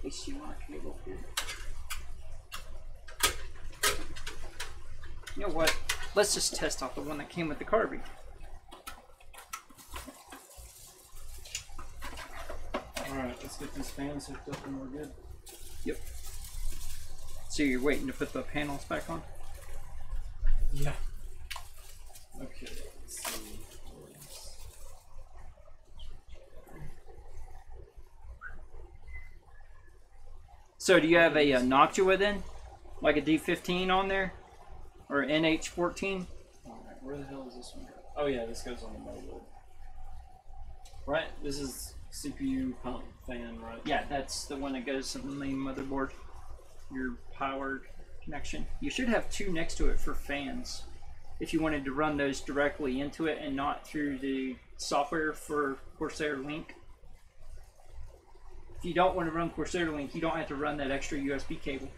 HDMI cable here. You know what? Let's just test out the one that came with the Carby. Alright, let's get these fans hooked up and we're good. Yep. So you're waiting to put the panels back on? Yeah. Okay, let's see. So do you have a Noctua then? Like a D15 on there? Or NH14? Alright, where the hell is this one? Oh yeah, this goes on the motherboard. Right, this is CPU pump fan, right? Yeah, that's the one that goes on the main motherboard. Your powered connection. You should have two next to it for fans. If you wanted to run those directly into it and not through the software for Corsair Link. If you don't want to run Corsair Link, you don't have to run that extra USB cable.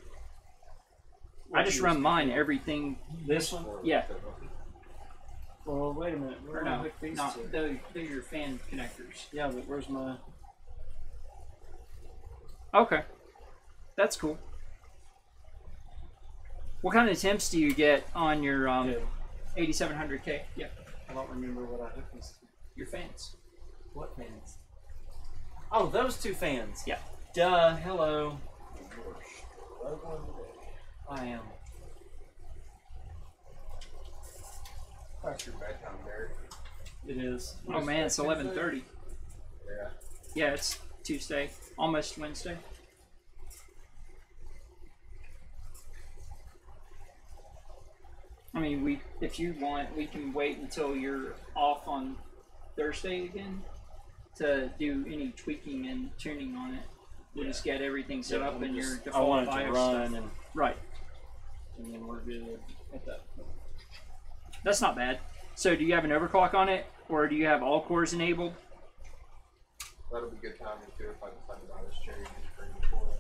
I just run mine, everything. This one? Yeah. Well, wait a minute. Where Or do I no, hook these not, to? they're your fan connectors. Yeah, but where's my... Okay. That's cool. What kind of temps do you get on your 8700K? Yeah, I don't remember what I hooked these to. your fans. What fans? Oh, those two fans. Yeah. Duh, hello. I am. Past your bedtime, Derek. It is. Oh man, it's 11:30. Yeah. Yeah, it's Tuesday, almost Wednesday. I mean, if you want, we can wait until you're off on Thursday again to do any tweaking and tuning on it. We'll just get everything set up in your I default want it to BIOS run stuff. and Right. then we're good at that point. That's not bad. So do you have an overclock on it, or do you have all cores enabled? That'll be good timing too if I decide to buy this cherry and just bring the core.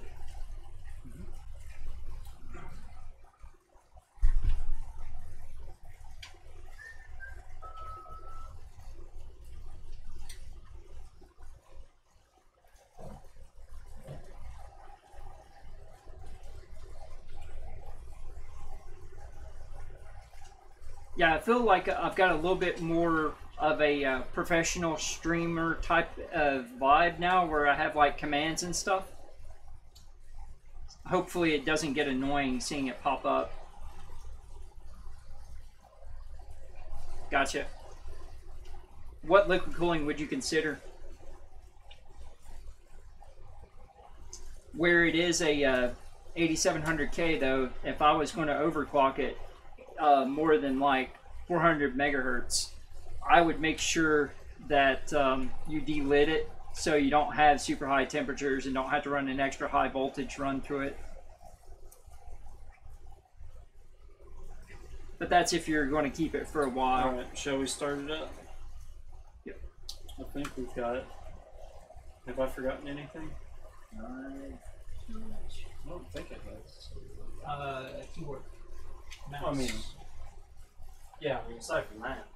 Yeah, I feel like I've got a little bit more of a professional streamer type of vibe now, where I have like commands and stuff. Hopefully it doesn't get annoying seeing it pop up. Gotcha. What liquid cooling would you consider? Where it is a 8700K though, if I was going to overclock it more than like 400 megahertz, I would make sure that you delit it so you don't have super high temperatures and don't have to run an extra high voltage run through it. But that's if you're going to keep it for a while. Alright, shall we start it up? Yep. I think we've got it. Have I forgotten anything? I don't think it has. Keyboard. Mouse. I mean, yeah, I mean, aside from that,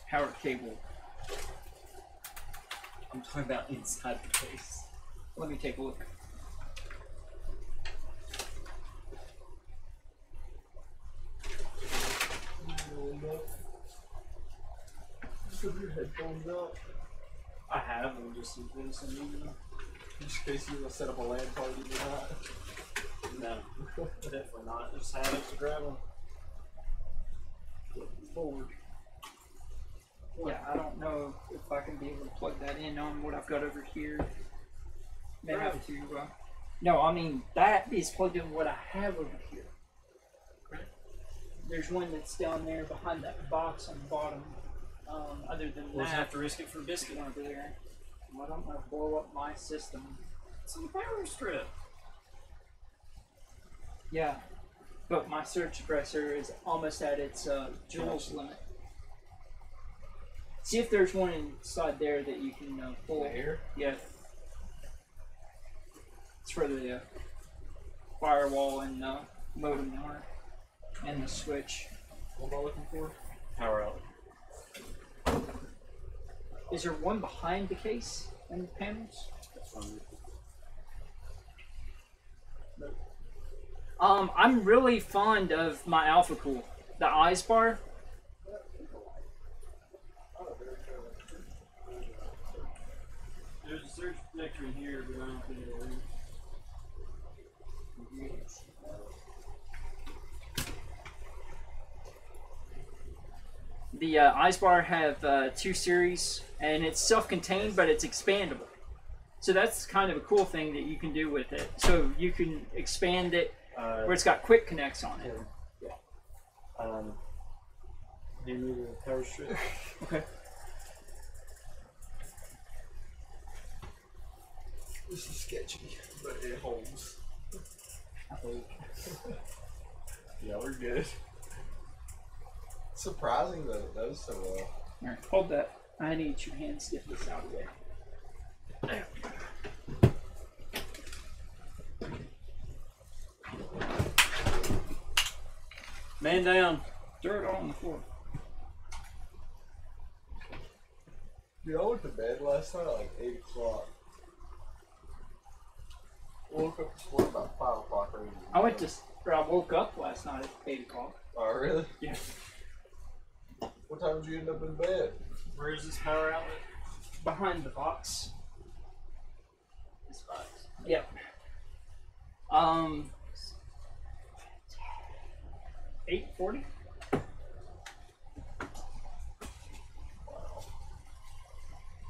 Power cable. I'm talking about inside the case. Let me take a look. Put your headphones up. I have them just in case I need them. Just in case you want to set up a LAN party or not. No, definitely not. Just have it to grab them. Looking forward. Yeah, I don't know if I can be able to plug that in on what I've got over here. May have to. No, I mean that is plugged in what I have over here. Okay. There's one that's down there behind that box on the bottom. Other than We'll just have that, to risk it for a biscuit. over there. I don't want to blow up my system. It's on the power strip. Yeah, but my surge suppressor is almost at its joules limit. See if there's one inside there that you can pull. Here? Yeah. It's for the firewall and modem mark and the switch. What am I looking for? Power out. Is there one behind the case and the panels? That's fine. I'm really fond of my Alpha Cool, the Eyes bar. There's a surge protector in here, but I don't think it'll work. The Eyes bar have 2 series, and it's self-contained, but it's expandable. So that's kind of a cool thing that you can do with it. So you can expand it where it's got quick connects on it. Need me to power strip? Okay. This is sketchy, but it holds. Yeah, we're good. Surprising that it does so well. Alright, hold that. I need your hands to get this out of the way. There. Man down. Throw it all on the floor. Dude, I went to bed last night at like 8 o'clock. Woke up this morning about 5 o'clock. I woke up last night at 8 o'clock. Oh, really? Yeah. What time did you end up in bed? Where is this power outlet? Behind the box. This box. Yep. 8:40.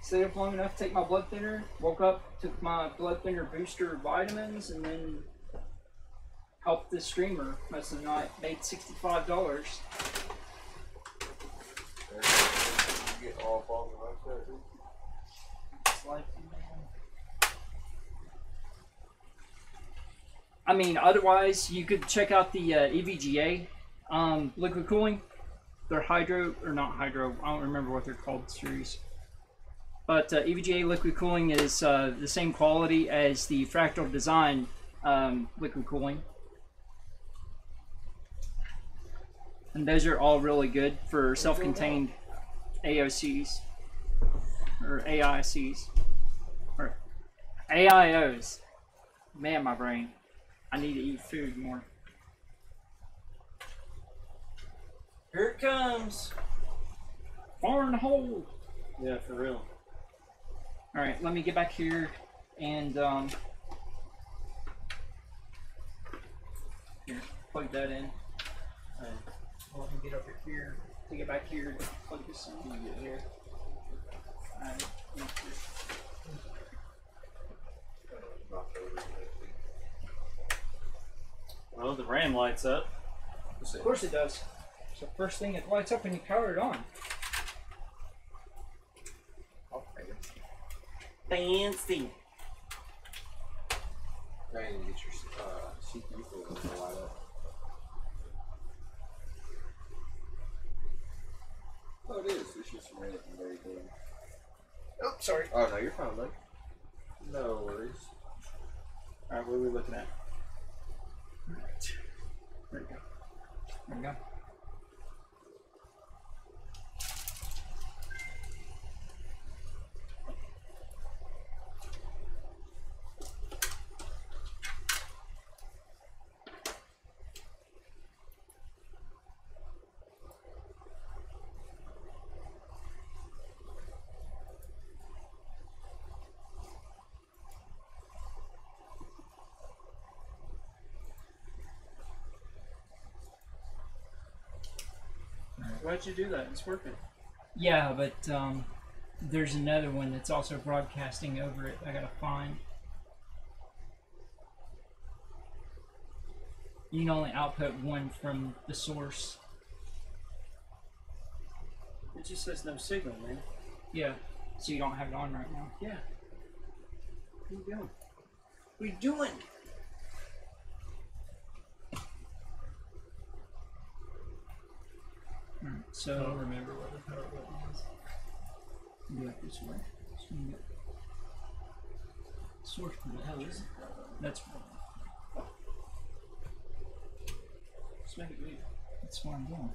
Stayed up long enough to take my blood thinner. Woke up, took my blood thinner booster vitamins, and then helped the streamer most of the night. Made $65. You get off on me like that, dude. It's like, man. I mean, otherwise, you could check out the EVGA liquid cooling. They're hydro, or not hydro, I don't remember what they're called, series. But EVGA liquid cooling is the same quality as the Fractal Design liquid cooling. And those are all really good for self-contained AOCs, or AICs, or AIOs. Man, my brain. I need to eat food more. Here it comes. Far in the hole. Yeah, for real. All right, let me get back here and here, plug that in. Let me get over here. Take it back here. Plug this in. You get here. Alright. Well, the RAM lights up. Of course it does. It's the first thing it lights up when you power it on. Fancy. Trying to get your CPU full to light up. Oh, it is. It's just random very good. Oh, sorry. Oh, no, you're fine, bud. No worries. Alright, what are we looking at? Alright. There we go. There we go. Why'd you do that? It's working. Yeah, but there's another one that's also broadcasting over it. I gotta find. You can only output one from the source. It just says no signal, man. Yeah, so you don't have it on right now. Yeah. What are you doing? What are you doing? Alright, I so don't remember what the power button is. do it this way. So you get source What the hell is it? That's Just make it weird. that's what I'm doing.